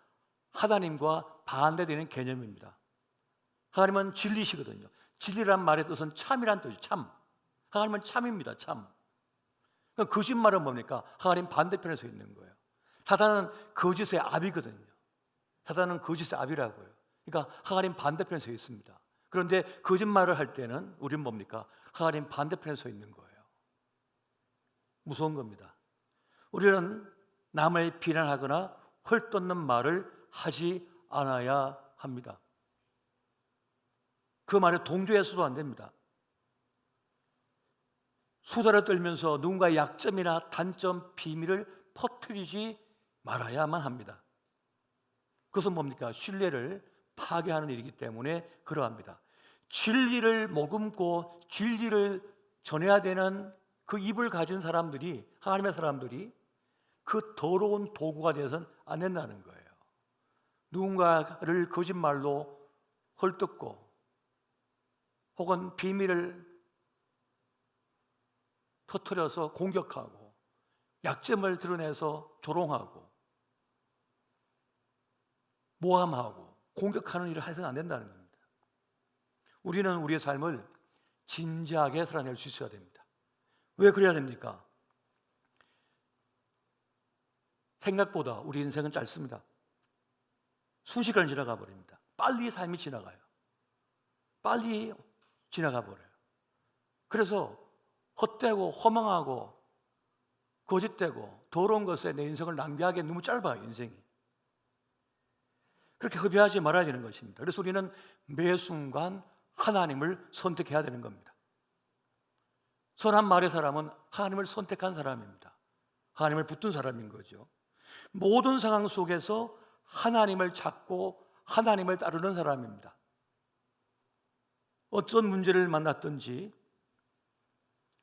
하나님과 반대되는 개념입니다. 하나님은 진리시거든요. 진리란 말의 뜻은 참이란 뜻이죠. 참. 하나님은 참입니다. 참. 그럼 거짓말은 뭡니까? 하나님 반대편에 서 있는 거예요. 사단은 거짓의 압이거든요. 사단은 거짓의 압이라고요. 그러니까 하나님 반대편에 서 있습니다. 그런데 거짓말을 할 때는 우리는 뭡니까? 하나님 반대편에 서 있는 거예요. 무서운 겁니다. 우리는 남을 비난하거나 헐뜯는 말을 하지 않아야 합니다. 그 말에 동조해서도 안 됩니다. 수다를 떨면서 누군가의 약점이나 단점, 비밀을 퍼뜨리지 말아야만 합니다. 그것은 뭡니까? 신뢰를 파괴하는 일이기 때문에 그러합니다. 진리를 머금고 진리를 전해야 되는 그 입을 가진 사람들이, 하나님의 사람들이 그 더러운 도구가 되어서는 안 된다는 거예요. 누군가를 거짓말로 헐뜯고 혹은 비밀을 터뜨려서 공격하고 약점을 드러내서 조롱하고 모함하고 공격하는 일을 해서는 안 된다는 겁니다. 우리는 우리의 삶을 진지하게 살아낼 수 있어야 됩니다. 왜 그래야 됩니까? 생각보다 우리 인생은 짧습니다. 순식간에 지나가 버립니다. 빨리 삶이 지나가요. 빨리 지나가 버려요. 그래서 헛되고 허망하고 거짓되고 더러운 것에 내 인생을 낭비하기엔 너무 짧아요, 인생이. 그렇게 허비하지 말아야 되는 것입니다. 그래서 우리는 매 순간 하나님을 선택해야 되는 겁니다. 선한 말의 사람은 하나님을 선택한 사람입니다. 하나님을 붙든 사람인 거죠. 모든 상황 속에서 하나님을 찾고 하나님을 따르는 사람입니다. 어떤 문제를 만났든지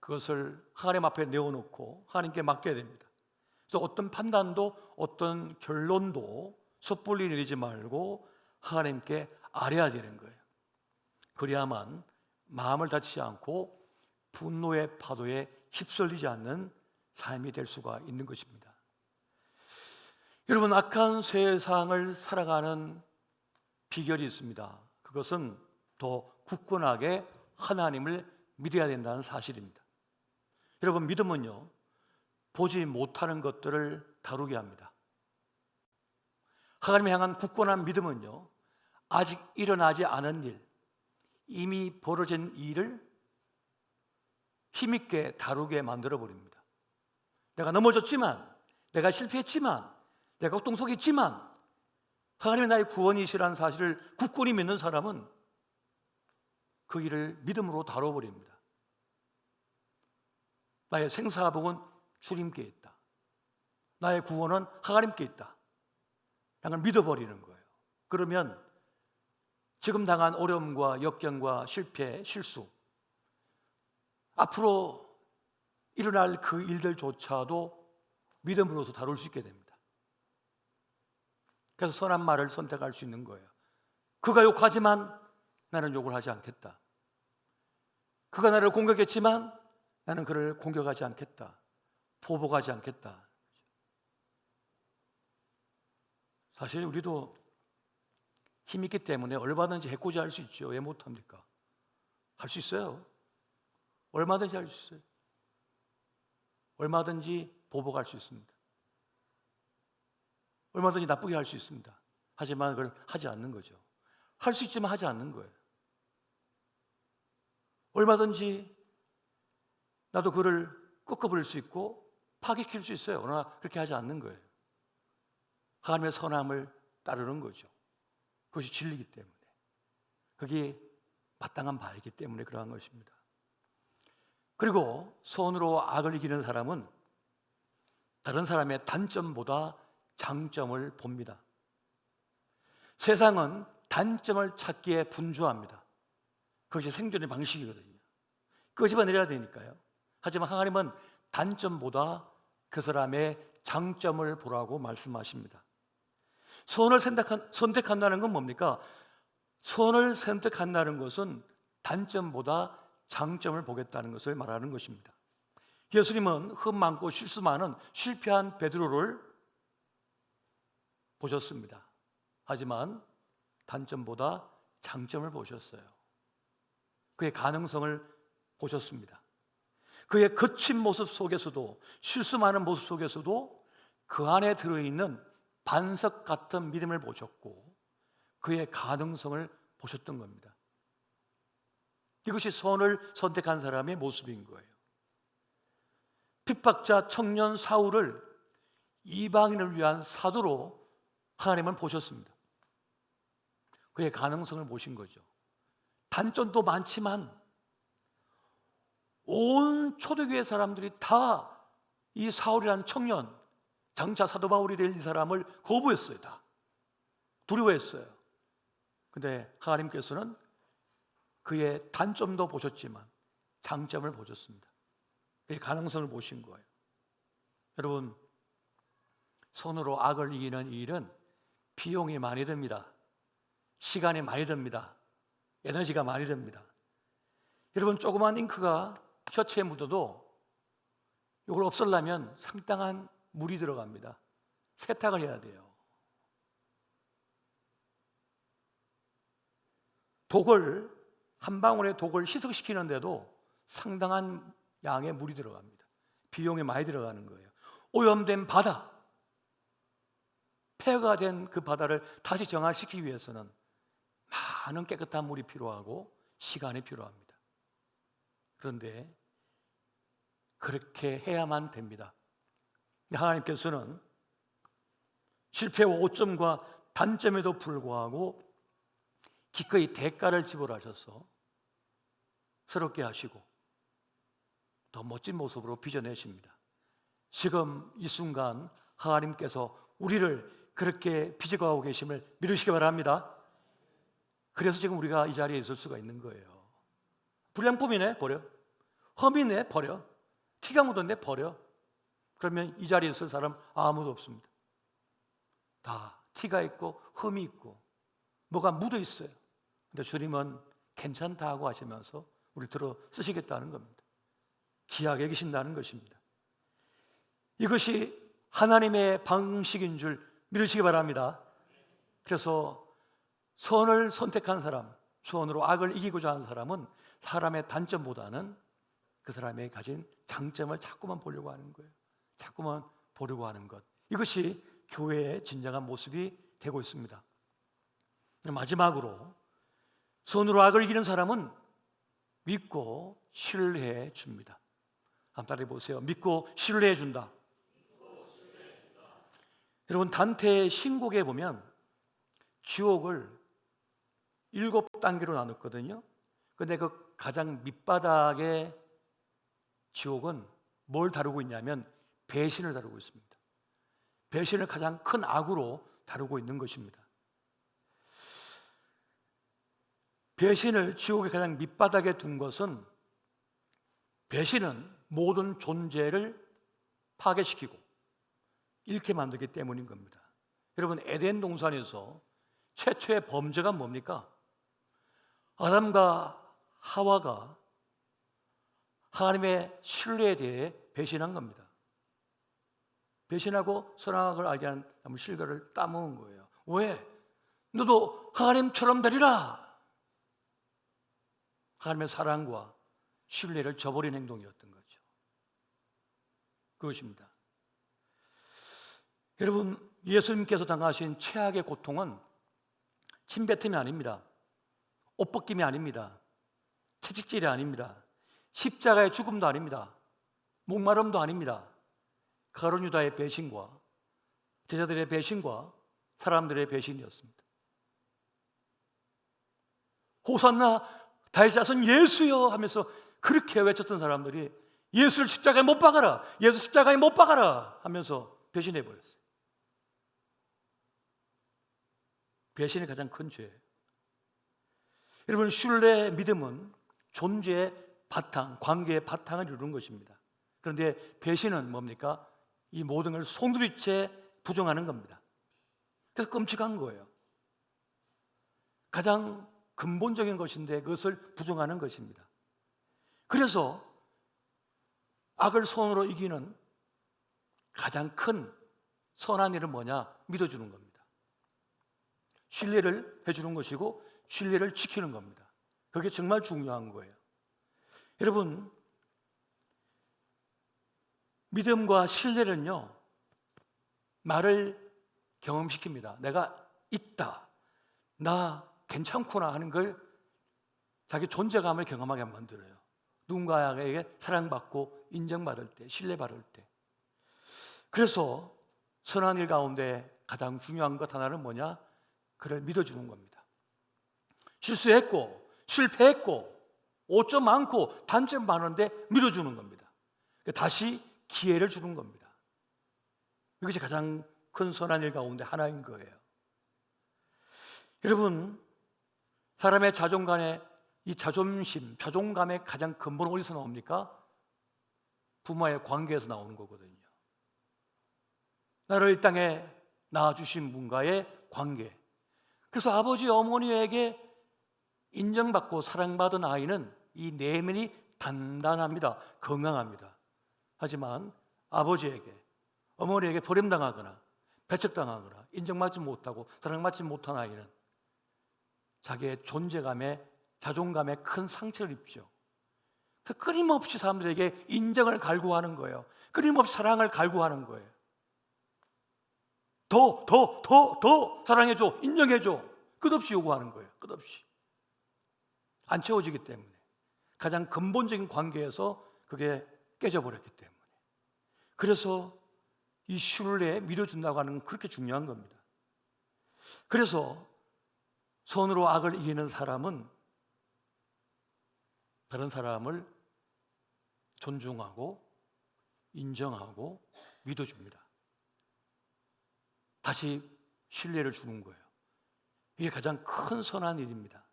그것을 하나님 앞에 내어놓고 하나님께 맡겨야 됩니다. 그래서 어떤 판단도 어떤 결론도 섣불리 내리지 말고 하나님께 아뢰야 되는 거예요. 그래야만 마음을 다치지 않고 분노의 파도에 휩쓸리지 않는 삶이 될 수가 있는 것입니다. 여러분, 악한 세상을 살아가는 비결이 있습니다. 그것은 더 굳건하게 하나님을 믿어야 된다는 사실입니다. 여러분, 믿음은요, 보지 못하는 것들을 다루게 합니다. 하나님을 향한 굳건한 믿음은요, 아직 일어나지 않은 일, 이미 벌어진 일을 힘있게 다루게 만들어버립니다. 내가 넘어졌지만, 내가 실패했지만, 내가 고통속했지만 하나님이 나의 구원이시라는 사실을 굳건히 믿는 사람은 그 일을 믿음으로 다뤄버립니다. 나의 생사복은 주님께 있다. 나의 구원은 하나님께 있다. 라는 걸 믿어버리는 거예요. 그러면 지금 당한 어려움과 역경과 실패, 실수, 앞으로 일어날 그 일들조차도 믿음으로서 다룰 수 있게 됩니다. 그래서 선한 말을 선택할 수 있는 거예요. 그가 욕하지만 나는 욕을 하지 않겠다. 그가 나를 공격했지만 나는 그를 공격하지 않겠다. 보복하지 않겠다. 사실 우리도 힘있기 때문에 얼마든지 해코지 할 수 있죠. 왜 못합니까? 할 수 있어요. 얼마든지 할 수 있어요. 얼마든지 보복할 수 있습니다. 얼마든지 나쁘게 할 수 있습니다. 하지만 그걸 하지 않는 거죠. 할 수 있지만 하지 않는 거예요. 얼마든지 나도 그를 꺾어버릴 수 있고 파괴시킬 수 있어요. 그러나 그렇게 하지 않는 거예요. 하나님의 선함을 따르는 거죠. 그것이 진리이기 때문에, 그게 마땅한 바이기 때문에 그러한 것입니다. 그리고 손으로 악을 이기는 사람은 다른 사람의 단점보다 장점을 봅니다. 세상은 단점을 찾기에 분주합니다. 그것이 생존의 방식이거든요. 끄집어내려야 되니까요. 하지만 하나님은 단점보다 그 사람의 장점을 보라고 말씀하십니다. 선을 선택한다는 건 뭡니까? 선을 선택한다는 것은 단점보다 장점을 보겠다는 것을 말하는 것입니다. 예수님은 흠 많고 실수 많은 실패한 베드로를 보셨습니다. 하지만 단점보다 장점을 보셨어요. 그의 가능성을 보셨습니다. 그의 거친 모습 속에서도, 실수 많은 모습 속에서도 그 안에 들어있는 반석 같은 믿음을 보셨고 그의 가능성을 보셨던 겁니다. 이것이 선을 선택한 사람의 모습인 거예요. 핍박자 청년 사울을 이방인을 위한 사도로 하나님은 보셨습니다. 그의 가능성을 보신 거죠. 단점도 많지만 온 초대교회 사람들이 다 이 사울이라는 청년, 장차 사도 바울이 될 이 사람을 거부했어요. 다 두려워했어요. 근데 하나님께서는 그의 단점도 보셨지만 장점을 보셨습니다. 그 가능성을 보신 거예요. 여러분, 손으로 악을 이기는 일은 비용이 많이 듭니다. 시간이 많이 듭니다. 에너지가 많이 듭니다. 여러분, 조그만 잉크가 셔츠에 묻어도 이걸 없애려면 상당한 물이 들어갑니다. 세탁을 해야 돼요. 독을, 한 방울의 독을 희석시키는데도 상당한 양의 물이 들어갑니다. 비용이 많이 들어가는 거예요. 오염된 바다, 폐허가 된 그 바다를 다시 정화시키기 위해서는 많은 깨끗한 물이 필요하고 시간이 필요합니다. 그런데 그렇게 해야만 됩니다. 하나님께서는 실패와 오점과 단점에도 불구하고 기꺼이 대가를 지불하셔서 새롭게 하시고 더 멋진 모습으로 빚어내십니다. 지금 이 순간 하나님께서 우리를 그렇게 빚어가고 계심을 믿으시기 바랍니다. 그래서 지금 우리가 이 자리에 있을 수가 있는 거예요. 불량품이네, 버려. 험이네, 버려. 티가 묻었네, 버려. 그러면 이 자리에 있을 사람 아무도 없습니다. 다 티가 있고 흠이 있고 뭐가 묻어 있어요. 근데 주님은 괜찮다 하고 하시면서 우리를 들어 쓰시겠다는 겁니다. 귀하게 여기신다는 것입니다. 이것이 하나님의 방식인 줄 믿으시기 바랍니다. 그래서 선을 선택한 사람, 선으로 악을 이기고자 하는 사람은 사람의 단점보다는 그 사람이 가진 장점을 자꾸만 보려고 하는 거예요. 자꾸만 보려고 하는 것. 이것이 교회의 진정한 모습이 되고 있습니다. 마지막으로 선으로 악을 이기는 사람은 믿고 신뢰해 줍니다. 한번 따라해 보세요. 믿고 신뢰해 준다. 여러분, 단테의 신곡에 보면 지옥을 7단계로 나눴거든요. 근데 그 가장 밑바닥의 지옥은 뭘 다루고 있냐면 배신을 다루고 있습니다. 배신을 가장 큰 악으로 다루고 있는 것입니다. 배신을 지옥의 가장 밑바닥에 둔 것은 배신은 모든 존재를 파괴시키고 잃게 만들기 때문인 겁니다. 여러분, 에덴 동산에서 최초의 범죄가 뭡니까? 아담과 하와가 하나님의 신뢰에 대해 배신한 겁니다. 배신하고 선악을 알게 한 나무 실과를 따먹은 거예요. 왜? 너도 하나님처럼 되리라. 하나님의 사랑과 신뢰를 저버린 행동이었던 거죠. 그것입니다. 여러분, 예수님께서 당하신 최악의 고통은 침뱉음이 아닙니다. 옷 벗김이 아닙니다. 채찍질이 아닙니다. 십자가의 죽음도 아닙니다. 목마름도 아닙니다. 가룟 유다의 배신과 제자들의 배신과 사람들의 배신이었습니다. 호산나 다윗 자손 예수여 하면서 그렇게 외쳤던 사람들이 예수를 십자가에 못 박아라, 예수 십자가에 못 박아라 하면서 배신해 버렸어요. 배신이 가장 큰 죄예요. 여러분, 신뢰, 믿음은 존재의 바탕, 관계의 바탕을 이루는 것입니다. 그런데 배신은 뭡니까? 이 모든 걸 송두리째 부정하는 겁니다. 그래서 끔찍한 거예요. 가장 근본적인 것인데 그것을 부정하는 것입니다. 그래서 악을 선으로 이기는 가장 큰 선한 일은 뭐냐? 믿어주는 겁니다. 신뢰를 해주는 것이고 신뢰를 지키는 겁니다. 그게 정말 중요한 거예요. 여러분, 믿음과 신뢰는요, 나를 경험시킵니다. 내가 있다, 나 괜찮구나 하는 걸 자기 존재감을 경험하게 만들어요. 누군가에게 사랑받고 인정받을 때, 신뢰받을 때. 그래서 선한 일 가운데 가장 중요한 것 하나는 뭐냐? 그를 믿어주는 겁니다. 실수했고 실패했고 오점 많고 단점 많은데 믿어주는 겁니다. 다시 기회를 주는 겁니다. 이것이 가장 큰 선한 일 가운데 하나인 거예요. 여러분, 사람의 자존감의 이 자존심, 자존감의 가장 근본은 어디서 나옵니까? 부모와의 관계에서 나오는 거거든요. 나를 이 땅에 낳아주신 분과의 관계. 그래서 아버지 어머니에게 인정받고 사랑받은 아이는 이 내면이 단단합니다. 건강합니다. 하지만 아버지에게 어머니에게 버림당하거나 배척당하거나 인정받지 못하고 사랑받지 못한 아이는 자기의 존재감에 자존감에 큰 상처를 입죠. 그래서 끊임없이 사람들에게 인정을 갈구하는 거예요. 끊임없이 사랑을 갈구하는 거예요. 더 사랑해줘, 인정해줘. 끝없이 요구하는 거예요. 끝없이. 안 채워지기 때문에. 가장 근본적인 관계에서 그게 깨져버렸기 때문에. 그래서 이 신뢰에 밀어준다고 하는 건 그렇게 중요한 겁니다. 그래서 손으로 악을 이기는 사람은 다른 사람을 존중하고 인정하고 믿어줍니다. 다시 신뢰를 주는 거예요. 이게 가장 큰 선한 일입니다.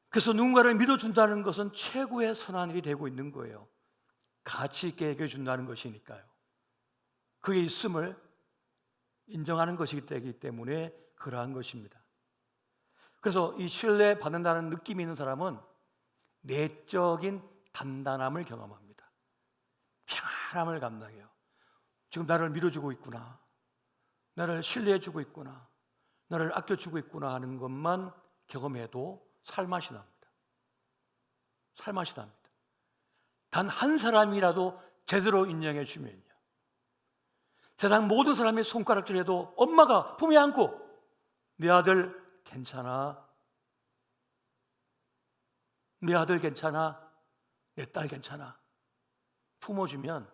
그래서 누군가를 믿어준다는 것은 최고의 선한 일이 되고 있는 거예요. 가치 있게 여겨준다는 것이니까요. 그게 있음을 인정하는 것이기 때문에 그러한 것입니다. 그래서 이 신뢰받는다는 느낌이 있는 사람은 내적인 단단함을 경험합니다. 평안함을 감당해요. 지금 나를 믿어주고 있구나, 나를 신뢰해주고 있구나, 나를 아껴주고 있구나 하는 것만 경험해도 살맛이 납니다. 살맛이 납니다. 단 한 사람이라도 제대로 인정해 주면요, 세상 모든 사람이 손가락질해도 엄마가 품에 안고 내 아들 괜찮아, 내 아들 괜찮아, 내 딸 괜찮아 품어주면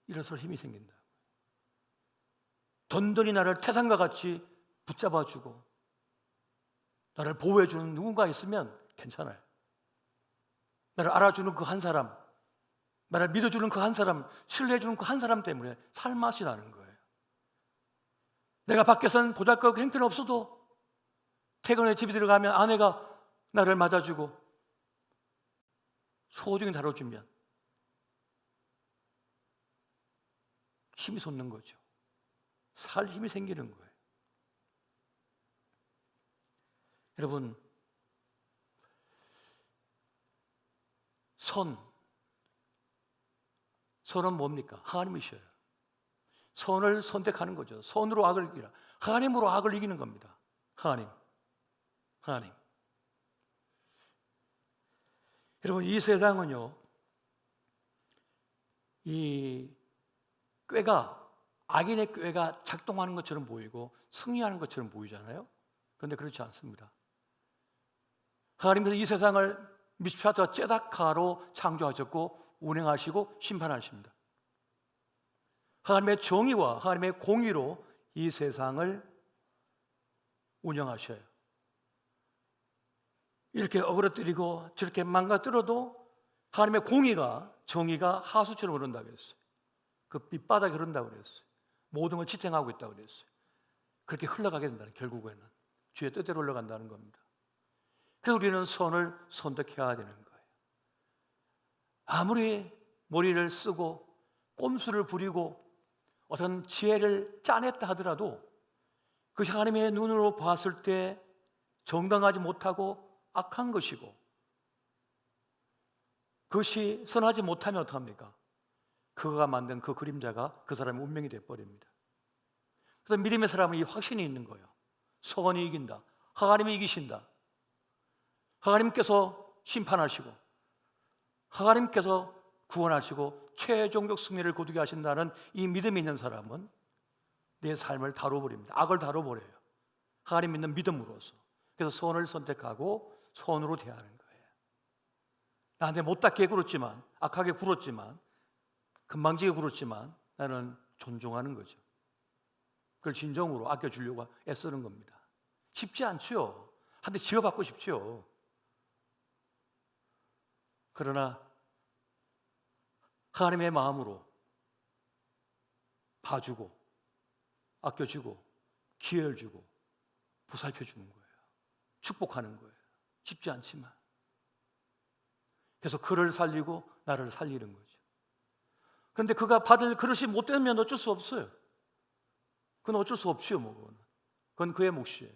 일어설 힘이 생긴다. 던던히 나를 태산과 같이 붙잡아주고 나를 보호해주는 누군가 있으면 괜찮아요. 나를 알아주는 그 한 사람, 나를 믿어주는 그 한 사람, 신뢰해주는 그 한 사람 때문에 살맛이 나는 거예요. 내가 밖에선 보잘것없고 형편 없어도 퇴근해 집에 들어가면 아내가 나를 맞아주고 소중히 다뤄주면 힘이 솟는 거죠. 살 힘이 생기는 거예요. 여러분, 선은 뭡니까? 하나님이셔요. 선을 선택하는 거죠. 선으로 악을 이기라. 하나님으로 악을 이기는 겁니다. 하나님. 여러분, 이 세상은요, 이 꾀가, 악인의 꾀가 작동하는 것처럼 보이고 승리하는 것처럼 보이잖아요. 그런데 그렇지 않습니다. 하나님께서 이 세상을 미스파트와 제다카로 창조하셨고 운행하시고 심판하십니다. 하나님의 정의와 하나님의 공의로 이 세상을 운영하셔요. 이렇게 어그러뜨리고 저렇게 망가뜨려도 하나님의 공의가, 정의가 하수처럼 흐른다고 했어요. 그 밑바닥에 흐른다고 그랬어요. 모든 걸 지탱하고 있다고 그랬어요. 그렇게 흘러가게 된다는, 결국에는 주의 뜻대로 흘러간다는 겁니다. 그래서 우리는 선을 선택해야 되는 거예요. 아무리 머리를 쓰고 꼼수를 부리고 어떤 지혜를 짜냈다 하더라도 그것이 하나님의 눈으로 봤을 때 정당하지 못하고 악한 것이고 그것이 선하지 못하면 어떡합니까? 그가 만든 그 그림자가 그 사람의 운명이 되어버립니다. 그래서 믿음의 사람은 이 확신이 있는 거예요. 선이 이긴다. 하나님이 이기신다. 하나님께서 심판하시고 하나님께서 구원하시고 최종적 승리를 거두게 하신다는 이 믿음이 있는 사람은 내 삶을 다뤄버립니다. 악을 다뤄버려요. 하나님 믿는 믿음으로서. 그래서 선을 선택하고 선으로 대하는 거예요. 나한테 못되게 굴었지만, 악하게 굴었지만, 금방지게 굴었지만 나는 존중하는 거죠. 그걸 진정으로 아껴주려고 애쓰는 겁니다. 쉽지 않죠. 한 대 지어받고 싶죠. 그러나 하나님의 마음으로 봐주고 아껴주고 기회를 주고 보살펴주는 거예요. 축복하는 거예요. 쉽지 않지만. 그래서 그를 살리고 나를 살리는 거죠. 그런데 그가 받을 그릇이 못 되면 어쩔 수 없어요. 그건 어쩔 수 없지요. 그건 그의 몫이에요.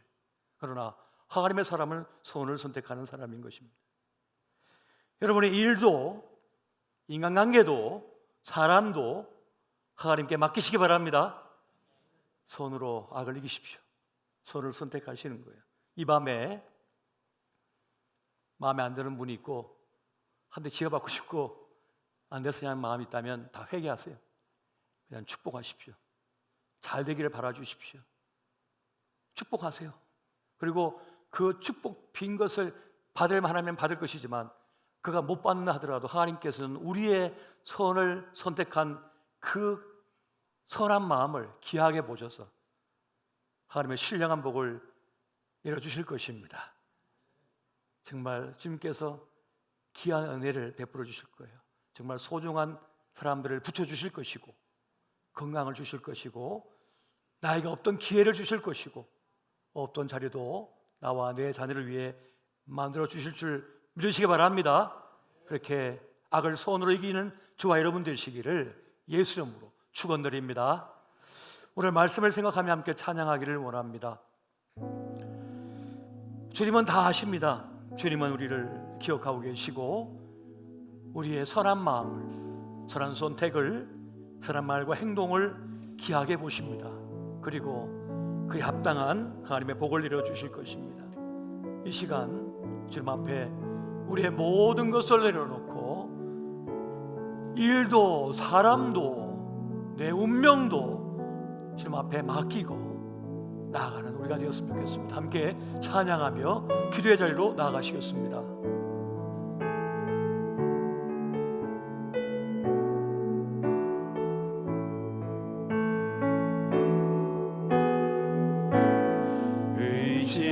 그러나 하나님의 사람은 선을 선택하는 사람인 것입니다. 여러분의 일도, 인간관계도, 사람도 하나님께 맡기시기 바랍니다. 선으로 악을 이기십시오. 선을 선택하시는 거예요. 이 밤에 마음에 안 드는 분이 있고 한 대 지어받고 싶고 안 됐으냐는 마음이 있다면 다 회개하세요. 그냥 축복하십시오. 잘 되기를 바라주십시오. 축복하세요. 그리고 그 축복 빈 것을 받을 만하면 받을 것이지만 그가 못 받는다 하더라도 하나님께서는 우리의 선을 선택한 그 선한 마음을 귀하게 보셔서 하나님의 신령한 복을 내려주실 것입니다. 정말 주님께서 귀한 은혜를 베풀어 주실 거예요. 정말 소중한 사람들을 붙여주실 것이고 건강을 주실 것이고 나이가 없던 기회를 주실 것이고 없던 자리도 나와 내 자녀를 위해 만들어 주실 줄 믿으시기 바랍니다. 그렇게 악을 선으로 이기는 저와 여러분 되시기를 예수 이름으로 축원드립니다. 오늘 말씀을 생각하며 함께 찬양하기를 원합니다. 주님은 다 아십니다. 주님은 우리를 기억하고 계시고 우리의 선한 마음을, 선한 선택을, 선한 말과 행동을 귀하게 보십니다. 그리고 그에 합당한 하나님의 복을 내려주실 것입니다. 이 시간 주님 앞에 우리의 모든 것을 내려놓고 일도 사람도 내 운명도 주님 앞에 맡기고 나아가는 우리가 되었으면 좋겠습니다. 함께 찬양하며 기도의 자리로 나아가시겠습니다.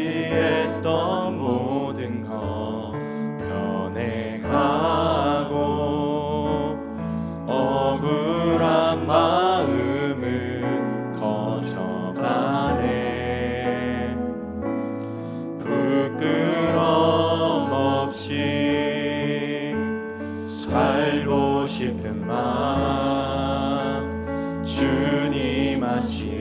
의지했던 모든 것 변해가고 억울한 마음은 커져가네. 부끄럼 없이 살고 싶은 마음 주님 아시네.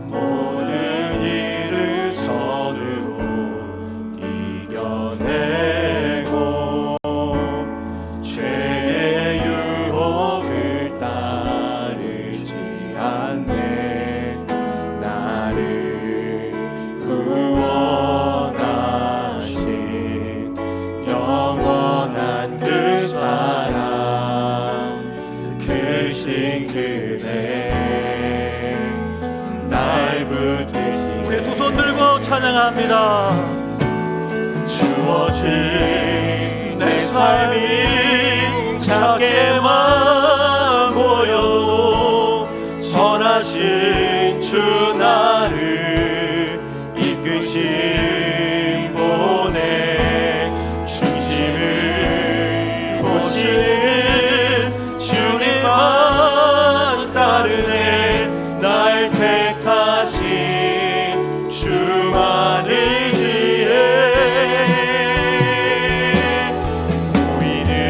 모든 일을 선으로 이겨내고 죄의 유혹을 따르지 않네. 나를 구원하신 영원한 그 사랑 크신 그네 날 붙드시네. 우리 두 손 들고 찬양합니다. 주어진 내 삶이 작게만 보여도 선하신 주 나를 이끄신 보내. 중심을 보시는 주님만 따르네. 날 택하신 주만을 지혜. 보이는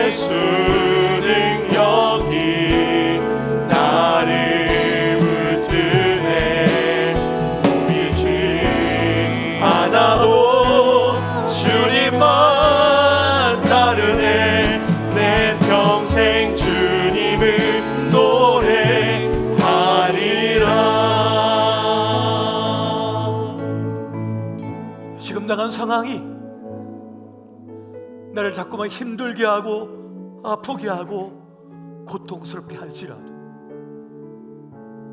예수 능력이 나를 붙드네. 보이지 않아도 주님만 따르네. 내 평생 주님을 노래하리라. 지금 당한 상황이 나를 자꾸만 힘들게 하고 아프게 하고 고통스럽게 할지라도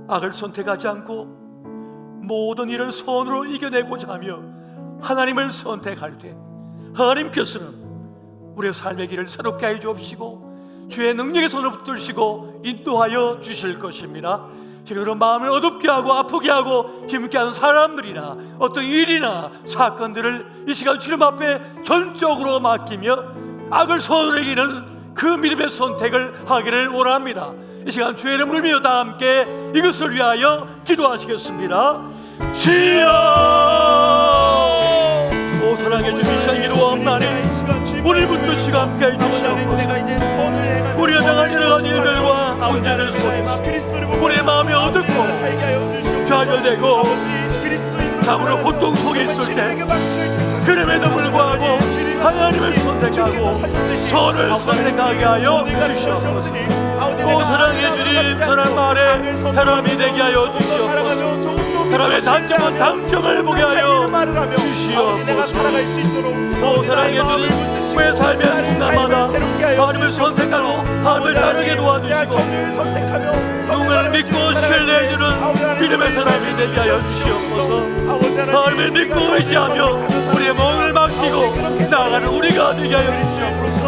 악을 선택하지 않고 모든 일을 선으로 이겨내고자 하며 하나님을 선택할 때 하나님께서는 우리의 삶의 길을 새롭게 해 주옵시고 주의 능력의 손을 붙드시고 인도하여 주실 것입니다. 지금 그런 마음을 어둡게 하고 아프게 하고 힘게 하는 사람들이나 어떤 일이나 사건들을 이 시간 주님 앞에 전적으로 맡기며 악을 선으로 이기는 그 믿음의 선택을 하기를 원합니다. 이 시간 주의 이름을 믿어 다 함께 이것을 위하여 기도하시겠습니다. 주여, 오 사랑해 주시는 기도하옵나니 오늘 붙드시고 함께 해주시옵소서. 우리가 당한 여러 가지 일들과 문제를 소리시고 우리의 마음이 어둡고 좌절되고 참으로 고통 속에 있을 때 그럼에도 불구하고 하나님을 선택하고 선을 선택하게 하여 주시옵소서. 오 사랑해 주님, 사람 아래 사람이 되게 하여 주시옵소서. 사람의 단점은 당점을 보게 하여 주시옵소서. 오 사랑해 주님, 왜 삶의 순간마다 하나님을 선택하고 하나님을 따르게 도와주시고 누군가를 믿고 신뢰해주는 믿음의 사람이 되게 하여 주시옵소서. 하나님을 믿고 의지하며 우리의 몸을 맡기고 나아가는 우리가 되게 하여 주시옵소서.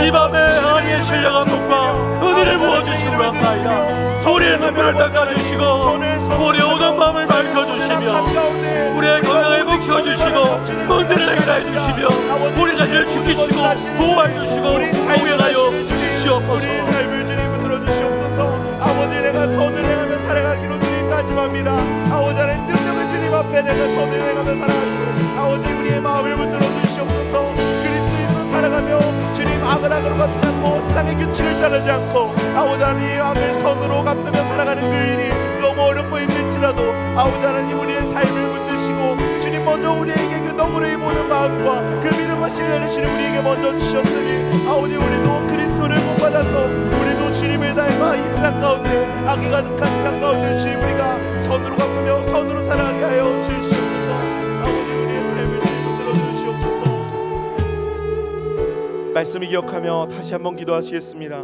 이 밤에 하나님의 신령한 복과 은혜를 부어주시기 바랍니다. 우리의 눈물을 닦아주시고 우리의 어두운 마음을 밝혀주시며 우리의 건강을 붙여주시고 문들을 해결해 주시며 우리 자신을 지키시고 보호해 주시고 공연하여 주시옵소서. 우리의 삶을 주님 들어주시옵소서. 아버지, 내가 선을 행하며 살아가기로 주님 다짐합니다. 아버지 하나님 능력을 주님 앞에 내가 선을 행하며 살아가기로 아버지 우리의 마음을 붙들어 주시옵소서. 그리스도인으로 살아가며 주님 악을 악으로 갚지 않고 세상의 규칙을 따르지 않고 아버지 하나님 악을 선으로 갚으며 살아가는 그 일이 너무 어렵고 힘들지라도 아버지 하나님 우리의 삶을 붙드시고 주님 먼저 우리에게 그 너무나의 모든 마음과 그 믿음과 신뢰를 주님 우리에게 먼저 주셨으니 아버지 우리도 그리스도를 본받아서 우리도 주님을 닮아 이 세상 가운데 악이 가득한 세상 가운데 주님 우리가 선으로 갚으며 선으로 살아가게 하여 주시옵소서. 아버지 우리의 삶을 붙들어 주시옵소서. 말씀을 기억하며 다시 한번 기도하시겠습니다.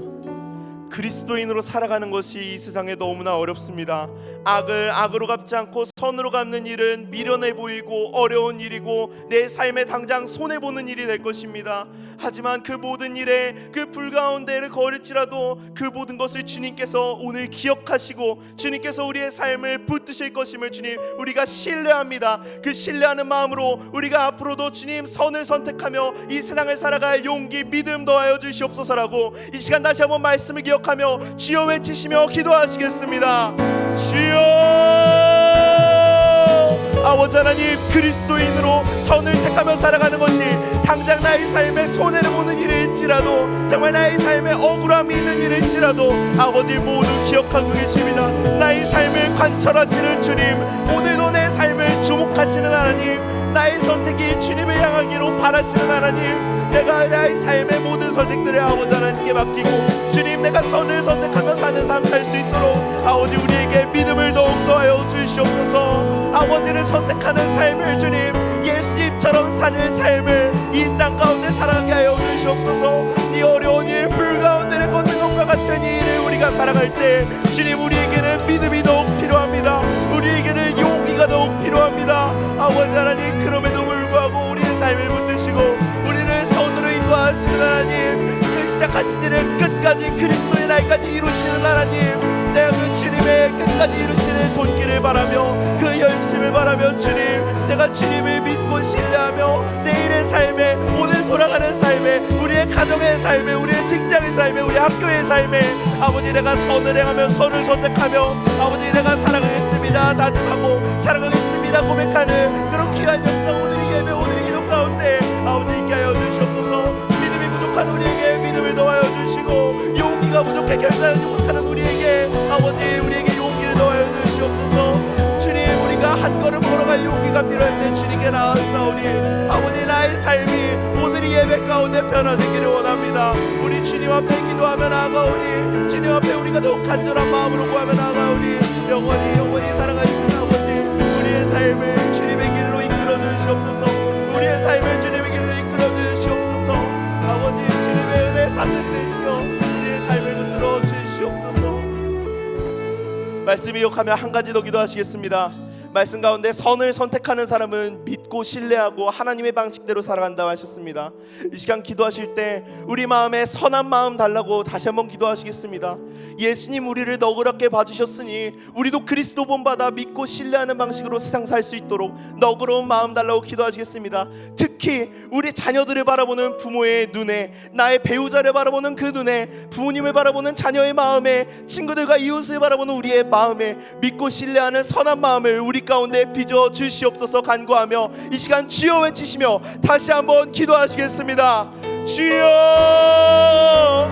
그리스도인으로 살아가는 것이 이 세상에 너무나 어렵습니다. 악을 악으로 갚지 않고 선으로 갚는 일은 미련해 보이고 어려운 일이고 내 삶에 당장 손해보는 일이 될 것입니다. 하지만 그 모든 일에 그 불가운데를 걸을지라도 그 모든 것을 주님께서 오늘 기억하시고 주님께서 우리의 삶을 붙드실 것임을 주님 우리가 신뢰합니다. 그 신뢰하는 마음으로 우리가 앞으로도 주님 선을 선택하며 이 세상을 살아갈 용기 믿음 더하여 주시옵소서라고 이 시간 다시 한번 말씀을 기억하며 주여 외치시며 기도하시겠습니다. 주여, 아버지 하나님, 그리스도인으로 선을 택하며 살아가는 것이 당장 나의 삶에 손해를 보는 일일지라도 정말 나의 삶에 억울함이 있는 일일지라도 아버지 모두 기억하고 계십니다. 나의 삶을 관철하시는 주님, 오늘도 내 삶을 주목하시는 하나님, 나의 선택이 주님을 향하기로 바라시는 하나님, 내가 나의 삶의 모든 선택들을 아버지 하나님께 맡기고 주님 내가 선을 선택하며 사는 삶 살 수 있도록 아버지 우리에게 믿음을 더욱 더하여 주시옵소서. 아버지를 선택하는 삶을 주님 예수님처럼 사는 삶을 이 땅 가운데 살아가게 하여 주시옵소서. 이 어려운 일 불가운데를 걷는 것과 같은 이 일을 우리가 살아갈 때 주님 우리에게는 믿음이 더욱 필요합니다. 우리에게는 용기가 더욱 필요합니다. 아버지 하나님, 그럼에도 불구하고 우리의 삶을 붙드시고 우리를 선으로 인도하시는 하나님, 그 시작하신 일을 끝까지 그리스도의 날까지 이루시는 하나님, 내가 그 주님의 끝까지 이루시는 손길을 바라며 그 열심을 바라며 주님, 내가 주님을 믿고 신뢰하며 내일의 삶에, 오늘 돌아가는 삶에, 우리의 가정의 삶에, 우리의 직장의 삶에, 우리 학교의 삶에 아버지 내가 선을 행하며 선을 선택하며 아버지 내가 살아가겠습니다 다짐하고 살아가겠습니다 고백하는 그런 귀한 역사 오늘 예배 오늘 기도 가운데 아버지 있게 하여 주시옵소서. 믿음이 부족한 우리에게 믿음을 더하여 우리가 부족해 결단하지 못하는 우리에게 아버지 우리에게 용기를 더하여 주시옵소서. 주님 우리가 한 걸음 걸어갈 용기가 필요할 때 주님께 나아가오니 아버지 나의 삶이 오늘 이 예배 가운데 변화되기를 원합니다. 우리 주님 앞에 기도하며 나아가오니 주님 앞에 우리가 더욱 간절한 마음으로 구하며 나아가오니 영원히 살아가시는 아버지 우리의 삶을 주님의 길로 이끌어 주시옵소서. 우리의 삶을 주님의 길로 이끌어 주시옵소서. 아버지 주님의 은혜 사슬이 되시어 우리의 삶을 붙들어 주시옵소서. 말씀 이역하며 한 가지 더 기도하시겠습니다. 말씀 가운데 선을 선택하는 사람은 믿고 신뢰하고 하나님의 방식대로 살아간다고 하셨습니다. 이 시간 기도하실 때 우리 마음에 선한 마음 달라고 다시 한번 기도하시겠습니다. 예수님 우리를 너그럽게 봐주셨으니 우리도 그리스도 본받아 믿고 신뢰하는 방식으로 세상 살 수 있도록 너그러운 마음 달라고 기도하시겠습니다. 특히 우리 자녀들을 바라보는 부모의 눈에, 나의 배우자를 바라보는 그 눈에, 부모님을 바라보는 자녀의 마음에, 친구들과 이웃을 바라보는 우리의 마음에 믿고 신뢰하는 선한 마음을 우리 가운데 빚어 주시옵소서 간구하며 이 시간 주여 외치시며 다시 한번 기도하시겠습니다. 주여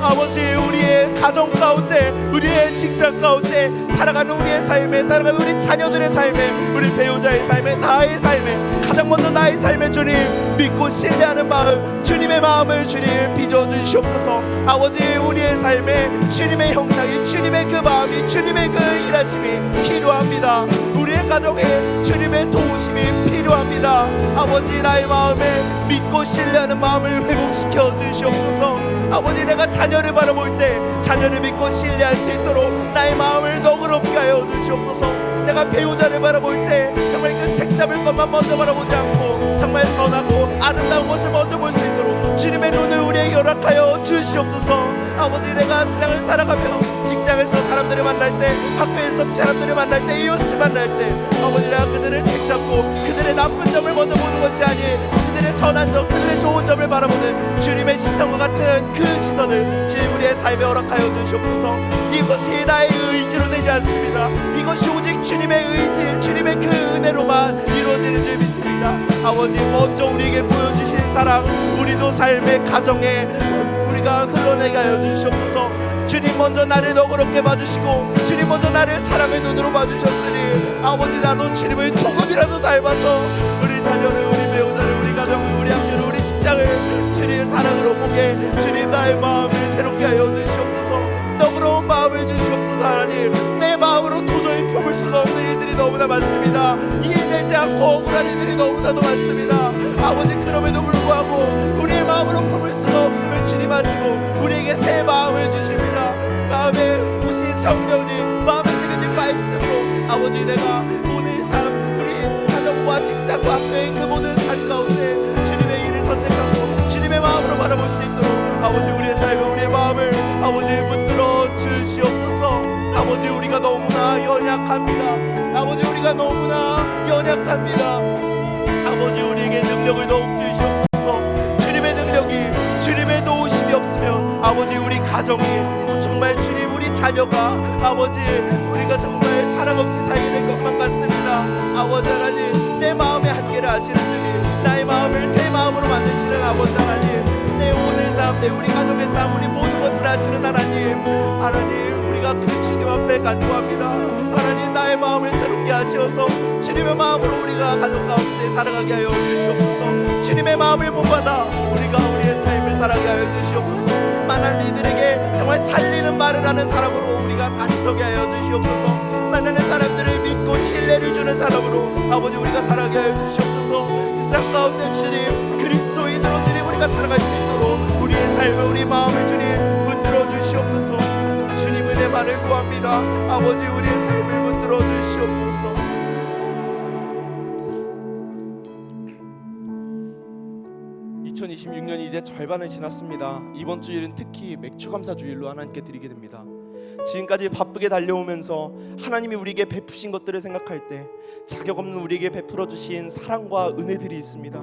아버지 우리의 가정 가운데 우리의 직장 가운데 살아가는 우리의 삶에 살아가는 우리 자녀들의 삶에 우리 배우자의 삶에 나의 삶에 가장 먼저 나의 삶에 주님 믿고 신뢰하는 마음 주님의 마음을 주님 빚어주시옵소서. 아버지 우리의 삶에 주님의 형상이 주님의 그 마음이 주님의 그 일하심이 필요합니다. 우리의 가정에 주님의 도우심이 필요합니다. 아버지 나의 마음에 믿고 신뢰하는 마음을 회복시켜 주시옵소서. 아버지 내가 자녀를 바라볼 때 자녀를 믿고 신뢰할 수 있도록 나의 마음을 너그럽게 하여 주시옵소서. 내가 배우자를 바라볼 때 정말 그 책잡을 것만 먼저 바라보지 않고 정말 선하고 아름다운 것을 먼저 볼 수 있도록 주님의 눈을 우리에게 허락하여 주시옵소서. 아버지 내가 세상을 살아가며 직장에서 사람들을 만날 때 학교에서 사람들을 만날 때 이웃을 만날 때 아버지 내가 그들을 책잡고 그들의 나쁜 점을 먼저 보는 것이 아닌 그들의 선한 점 그들의 좋은 점을 바라보는 주님의 시선과 같은 그 시선을 주님 우리의 삶에 허락하여 주시옵소서. 이것이 나의 의지로 되지 않습니다. 이것이 오직 주님의 의지 주님의 그 은혜로만 이루어지는 줄 믿습니다. 아버지 먼저 우리에게 보여주신 사랑 우리도 삶의 가정에 우리가 흘러내게 하여 주시옵소서. 주님 먼저 나를 너그럽게 봐주시고 주님 먼저 나를 사랑의 눈으로 봐주셨으니 아버지 나도 주님을 조금이라도 닮아서 우리 자녀를 우리 배우자를 우리 가정을 우리 학교를 우리 직장을 주님의 사랑으로 보게 주님 나의 마음을 새롭게 하여 주시옵소서. 너그러운 마음을 주시옵소서. 하나님 내 마음으로 도저히 품을 수가 없는 일들이 너무나 많습니다. 이해되지 않고 억울한 일들이 너무나도 많습니다. 아버지 그럼에도 불구하고 우리의 마음으로 품을 수가 없으면 주님 하시고 우리에게 새 마음을 주십니다. 마음에 오신 성령님 마음에 새겨진 말씀으로 아버지 내가 오늘 삶 우리 가정과 직장과 학교의 그 모든 삶 가운데 주님의 일을 선택하고 주님의 마음으로 바라볼 수 있도록 아버지 우리의 삶에 우리의 마음을 아버지 붙들어 주시옵소서. 아버지 우리가 너무나 연약합니다. 아버지 우리가 너무나 연약합니다. 아버지 우리에게 능력을 더욱 주시옵소서. 주님의 능력이 주님의 도우심이 없으면 아버지 우리 가정이 정말 주님 우리 자녀가 아버지 우리가 정말 사랑 없이 살게 될 것만 같습니다. 아버지 하나님 내 마음의 한계를 아시는 주님 나의 마음을 새 마음으로 만드시는 아버지 하나님 내 오늘 삶 내 우리 가정의 삶 우리 모든 것을 아시는 하나님 우리가 그 주님 앞에 간구합니다. 하나님 나의 마음을 새롭게 하셔서 주님의 마음으로 우리가 가정 가운데 살아가게 하여 주시옵소서. 주님의 마음을 본받아 우리가 우리의 삶을 살아가게 하여 주시옵소서. 만난 이들에게 정말 살리는 말을 하는 사람으로 우리가 다시 서게 하여 주시옵소서. 만나는 사람들을 믿고 신뢰를 주는 사람으로 아버지 우리가 살아가게 하여 주시옵소서. 이 세상 가운데 주님 그리스도인으로 주님 우리가 살아갈 수 있도록 우리의 삶을 우리 마음을 주님 붙들어 주시옵소서. 주님 은혜만을 구합니다. 아버지 우리의 삶을 붙들어 주시옵소서. 2026년이 이제 절반을 지났습니다. 이번 주일은 특히 맥주 감사 주일로 하나님께 드리게 됩니다. 지금까지 바쁘게 달려오면서 하나님이 우리에게 베푸신 것들을 생각할 때 자격 없는 우리에게 베풀어 주신 사랑과 은혜들이 있습니다.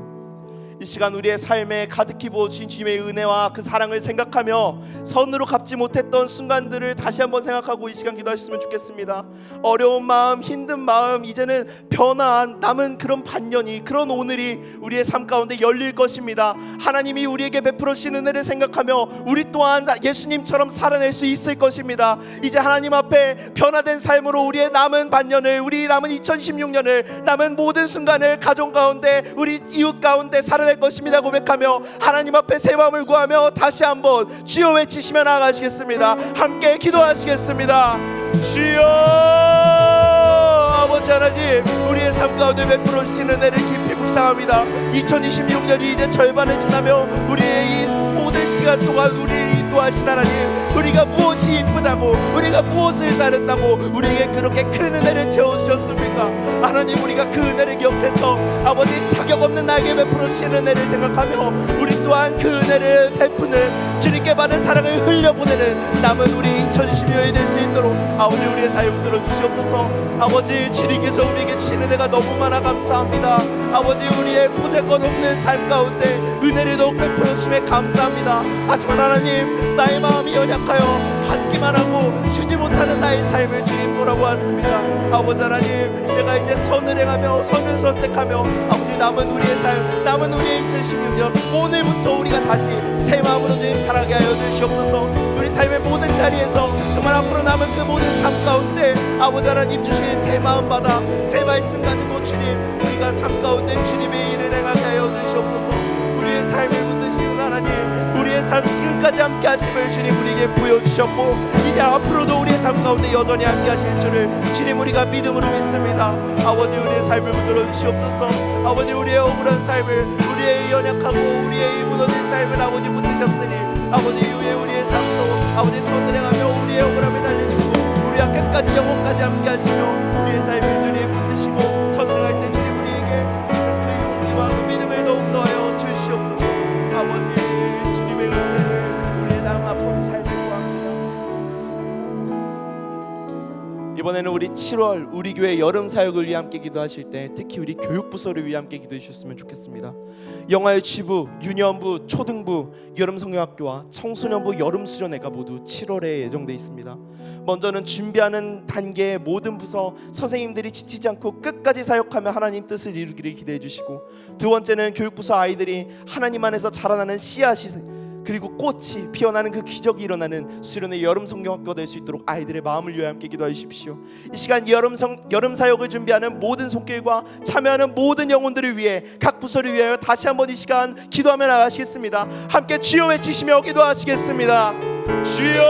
이 시간 우리의 삶에 가득히 부어주신 주님의 은혜와 그 사랑을 생각하며 선으로 갚지 못했던 순간들을 다시 한번 생각하고 이 시간 기도하셨으면 좋겠습니다. 어려운 마음, 힘든 마음, 이제는 변화한 남은 그런 반년이, 그런 오늘이 우리의 삶 가운데 열릴 것입니다. 하나님이 우리에게 베풀어 주신 은혜를 생각하며 우리 또한 예수님처럼 살아낼 수 있을 것입니다. 이제 하나님 앞에 변화된 삶으로 우리의 남은 반년을, 우리 남은 2016년을, 남은 모든 순간을 가정 가운데, 우리 이웃 가운데 살아낼 것입니다 고백하며 하나님 앞에 새 마음을 구하며 다시 한번 주여 외치시며 나아가시겠습니다. 함께 기도하시겠습니다. 주여, 아버지 하나님, 우리의 삶 가운데 베풀어 주시는 은혜를 깊이 묵상합니다. 2026년이 이제 절반을 지나며 우리의 이 모든 기간 동안 우리를 인도하신 하나님, 우리가 무엇이 이쁘다고, 우리가 무엇을 잘했다고 우리에게 그렇게 큰 은혜를 채워주셨습니까? 하나님, 우리가 그 은혜를 기억해서 아버지 자격 없는 나에게 베풀어 주신 은혜를 생각하며 우리 또한 그 은혜를 베푸는, 주님께 받은 사랑을 흘려보내는 남은 우리 2020년이 될 수 있도록 아버지 우리의 사역 들어주시옵소서. 아버지, 주님께서 우리에게 주신 은혜가 너무 많아 감사합니다. 아버지, 우리의 보잘것없는 삶 가운데 은혜를 더욱 베풀어 주심에 감사합니다. 하지만 하나님, 나의 마음이 연약하여 받기만 하고 주지 못하는 나의 삶을 주님 돌아보았습니다. 아버지 하나님, 내가 이제 선을 행하며 선을 선택하며 아버지 남은 우리의 삶, 남은 우리의 2016년 오늘부터 우리가 다시 새 마음으로 주님 사랑하게 하여 주시옵소서. 우리 삶의 모든 자리에서 정말 앞으로 남은 그 모든 삶 가운데 아버지 하나님 주신 새 마음 받아 새 말씀 가지고 주님, 우리가 삶 가운데 주님의 일을 행하게 하여 주시옵소서. 우리의 삶을 붙드시는 하나님, 우리의 삶 지금까지 함께 하심을 주님 우리에게 보여주셨고 이제 앞으로도 우리의 삶 가운데 여전히 함께 하실 줄을 주님 우리가 믿음으로 믿습니다. 아버지, 우리의 삶을 붙들어 주시옵소서. 아버지, 우리의 억울한 삶을, 우리의 연약하고 우리의 무너진 삶을 아버지 붙드셨으니 아버지 이후에 우리의 삶도 아버지 선을 행하며 우리의 억울함을 달리시고 우리와 끝까지 영혼까지 함께 하시며 우리의 삶을 주님 붙드시고 선을 행할 때 주님 우리에게 그 용기와 그 믿음을 더욱 더하여 주시옵소서. 아버지, 주님의 은혜를 우리의 남은 아픈 삶에 구합니다. 이번에는 우리 7월 우리 교회 여름 사역을 위해 함께 기도하실 때 특히 우리 교육부서를 위해 함께 기도해 주셨으면 좋겠습니다. 영화의 지부, 유년부, 초등부, 여름 성경학교와 청소년부 여름 수련회가 모두 7월에 예정돼 있습니다. 먼저는 준비하는 단계의 모든 부서 선생님들이 지치지 않고 끝까지 사역하며 하나님 뜻을 이루기를 기대해 주시고, 두 번째는 교육부서 아이들이 하나님 안에서 자라나는 씨앗이 그리고 꽃이 피어나는 그 기적이 일어나는 수련의 여름 성경학교가 될 수 있도록 아이들의 마음을 위해 함께 기도해 주십시오. 이 시간 여름 사역을 준비하는 모든 손길과 참여하는 모든 영혼들을 위해 각 부서를 위하여 다시 한번 이 시간 기도하며 나가시겠습니다. 함께 주여 외치시며 기도하시겠습니다. 주여,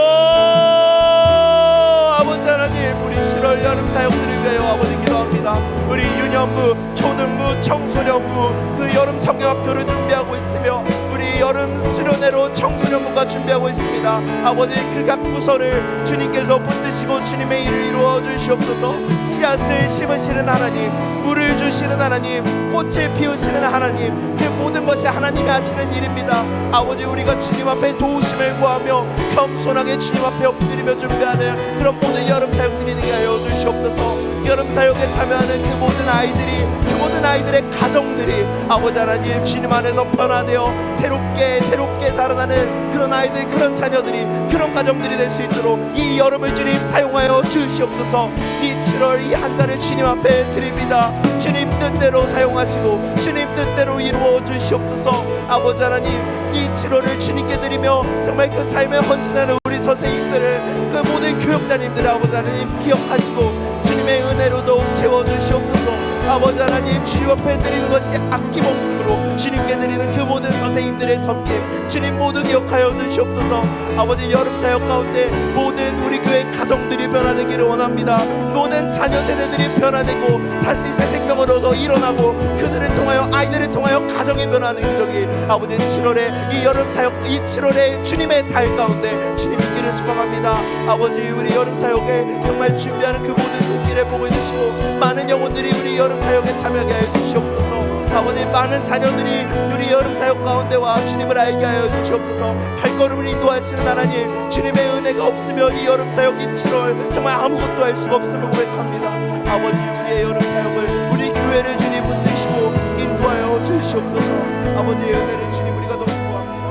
아버지 하나님, 우리 7월 여름 사역들을 위하여 아버지 기도합니다. 우리 유년부, 초등부, 청소년부 그 여름 성경학교를 준비하고 있으며 우리 여름 수련회로 청소년부가 준비하고 있습니다. 아버지, 그 각 부서를 주님께서 붙드시고 주님의 일을 이루어 주시옵소서. 씨앗을 심으시는 하나님, 물을 주시는 하나님, 꽃을 피우시는 하나님, 그 모든 것이 하나님이 하시는 일입니다. 아버지, 우리가 주님 앞에 도우심을 구하며 겸손하게 주님 앞에 엎드리며 준비하는 그런 모든 여름 사역들이 되게 하여 주시옵소서. 여름 사역에 참여하는 그 모든 아이들이, 그 모든 아이들의 가정들이 아버지 하나님 주님 안에서 변화되어 새롭게 자라나는 그런 아이들, 그런 자녀들이, 그런 가정들이 될 수 있도록 이 여름을 주님 사용하여 주시옵소서. 이 7월 이 한 달을 주님 앞에 드립니다. 주님 뜻대로 사용하시고 주님 뜻대로 이루어 주시옵소서. 아버지 하나님, 이 7월을 주님께 드리며 정말 그 삶에 헌신하는 우리 선생님들을, 그 모든 교육자님들을 아버지 하나님 기억하시고 주님의 은혜로 더욱 채워주시옵소서. 아버지 하나님, 주님 앞에 드리는 것이 아낌없음으로 주님께 드리는 그 모든 선생님들의 섬김 주님 모두 기억하여 주시옵소서. 아버지, 여름 사역 가운데 모든 우리 교회 가정들이 변화되기를 원합니다. 모든 자녀 세대들이 변화되고 다시 새 생명을 얻어 일어나고 그들을 통하여, 아이들을 통하여 가정이 변화하는 기적이 아버지 7월에 이 여름 사역, 이 7월에 주님의 달 가운데 주님 있기를 소망합니다. 아버지, 우리 여름 사역에 정말 준비하는 그 모든 손길에 복을 주시고 많은 영혼들이 우리 여름 사역에 참여하게 하여 주시옵소서. 아버지, 많은 자녀들이 우리 여름 사역 가운데와 주님을 알게 하여 주시옵소서. 발걸음을 인도하시는 하나님, 주님의 은혜가 없으면 이 여름 사역 이 7월 정말 아무것도 할 수가 없음을 고백합니다. 아버지, 우리의 여름 사역을, 우리 교회를 주님 붙드시고 인도하여 주시옵소서. 주시옵소서. 아버지의 은혜를 주님 우리가 너무 구합니다.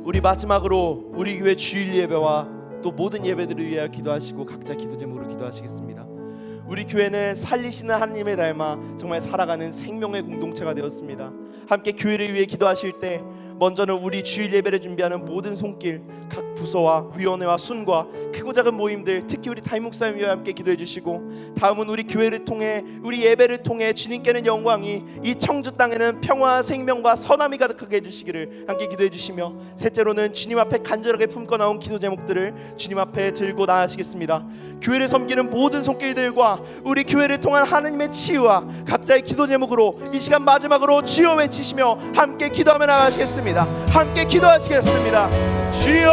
우리 마지막으로 우리 교회 주일 예배와 또 모든 예배들을 위하여 기도하시고 각자 기도 제목으로 기도하시겠습니다. 우리 교회는 살리시는 하나님을 닮아 정말 살아가는 생명의 공동체가 되었습니다. 함께 교회를 위해 기도하실 때 먼저는 우리 주일 예배를 준비하는 모든 손길, 각 부서와 위원회와 순과 크고 작은 모임들, 특히 우리 담임 목사님 위해 함께 기도해 주시고, 다음은 우리 교회를 통해 우리 예배를 통해 주님께는 영광이, 이 청주 땅에는 평화와 생명과 선함이 가득하게 해주시기를 함께 기도해 주시며, 셋째로는 주님 앞에 간절하게 품고 나온 기도 제목들을 주님 앞에 들고 나아가시겠습니다. 교회를 섬기는 모든 손길들과 우리 교회를 통한 하나님의 치유와 각자의 기도 제목으로 이 시간 마지막으로 주여 외치시며 함께 기도하며 나가시겠습니다. 함께 기도하시겠습니다. 주여,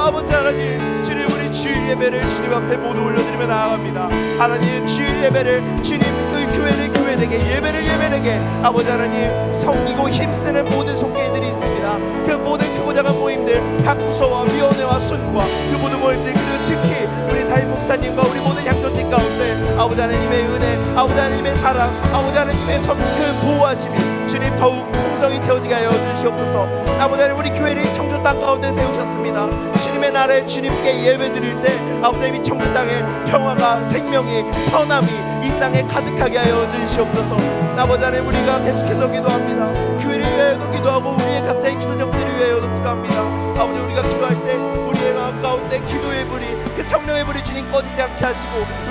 아버지 하나님, 주님 우리 주일 예배를 주님 앞에 모두 올려드리며 나아갑니다. 하나님, 주일 예배를 주님 그 교회를 교회에게, 예배를 예배에게 아버지 하나님 섬기고 힘쓰는 모든 손길들이 있습니다. 그 모든 크고 작은 모임들, 각 부서와 위원회와 순과 그 모든 모임들, 그리고 특히 우리 담임 목사님과 우리 모든 양조팀 가운데 아버지 하나님의 은혜, 아버지 하나님의 사랑, 아버지 하나님의 그 보호하심이 주님 더욱 풍성히 채워지게 하여 주시옵소서. 아버지 하나님, 우리 교회를 청주 땅 가운데 세우셨습니다. 주님의 나라에 주님께 예배 드릴 때 아버지 하나님, 청주 땅에 평화가, 생명이, 선함이 이 땅에 가득하게 하여 주시옵소서. 아버지 하나님, 우리가 계속해서 기도합니다. 교회를 위하여도 기도하고 우리의 각자의 기도 정들을 위하여도 기도합니다. 아버지, 우리가 기도할 때 우리의 마음 가운데 기도의 불이, 그 성령의 불이 주님 꺼지지 않게 하시고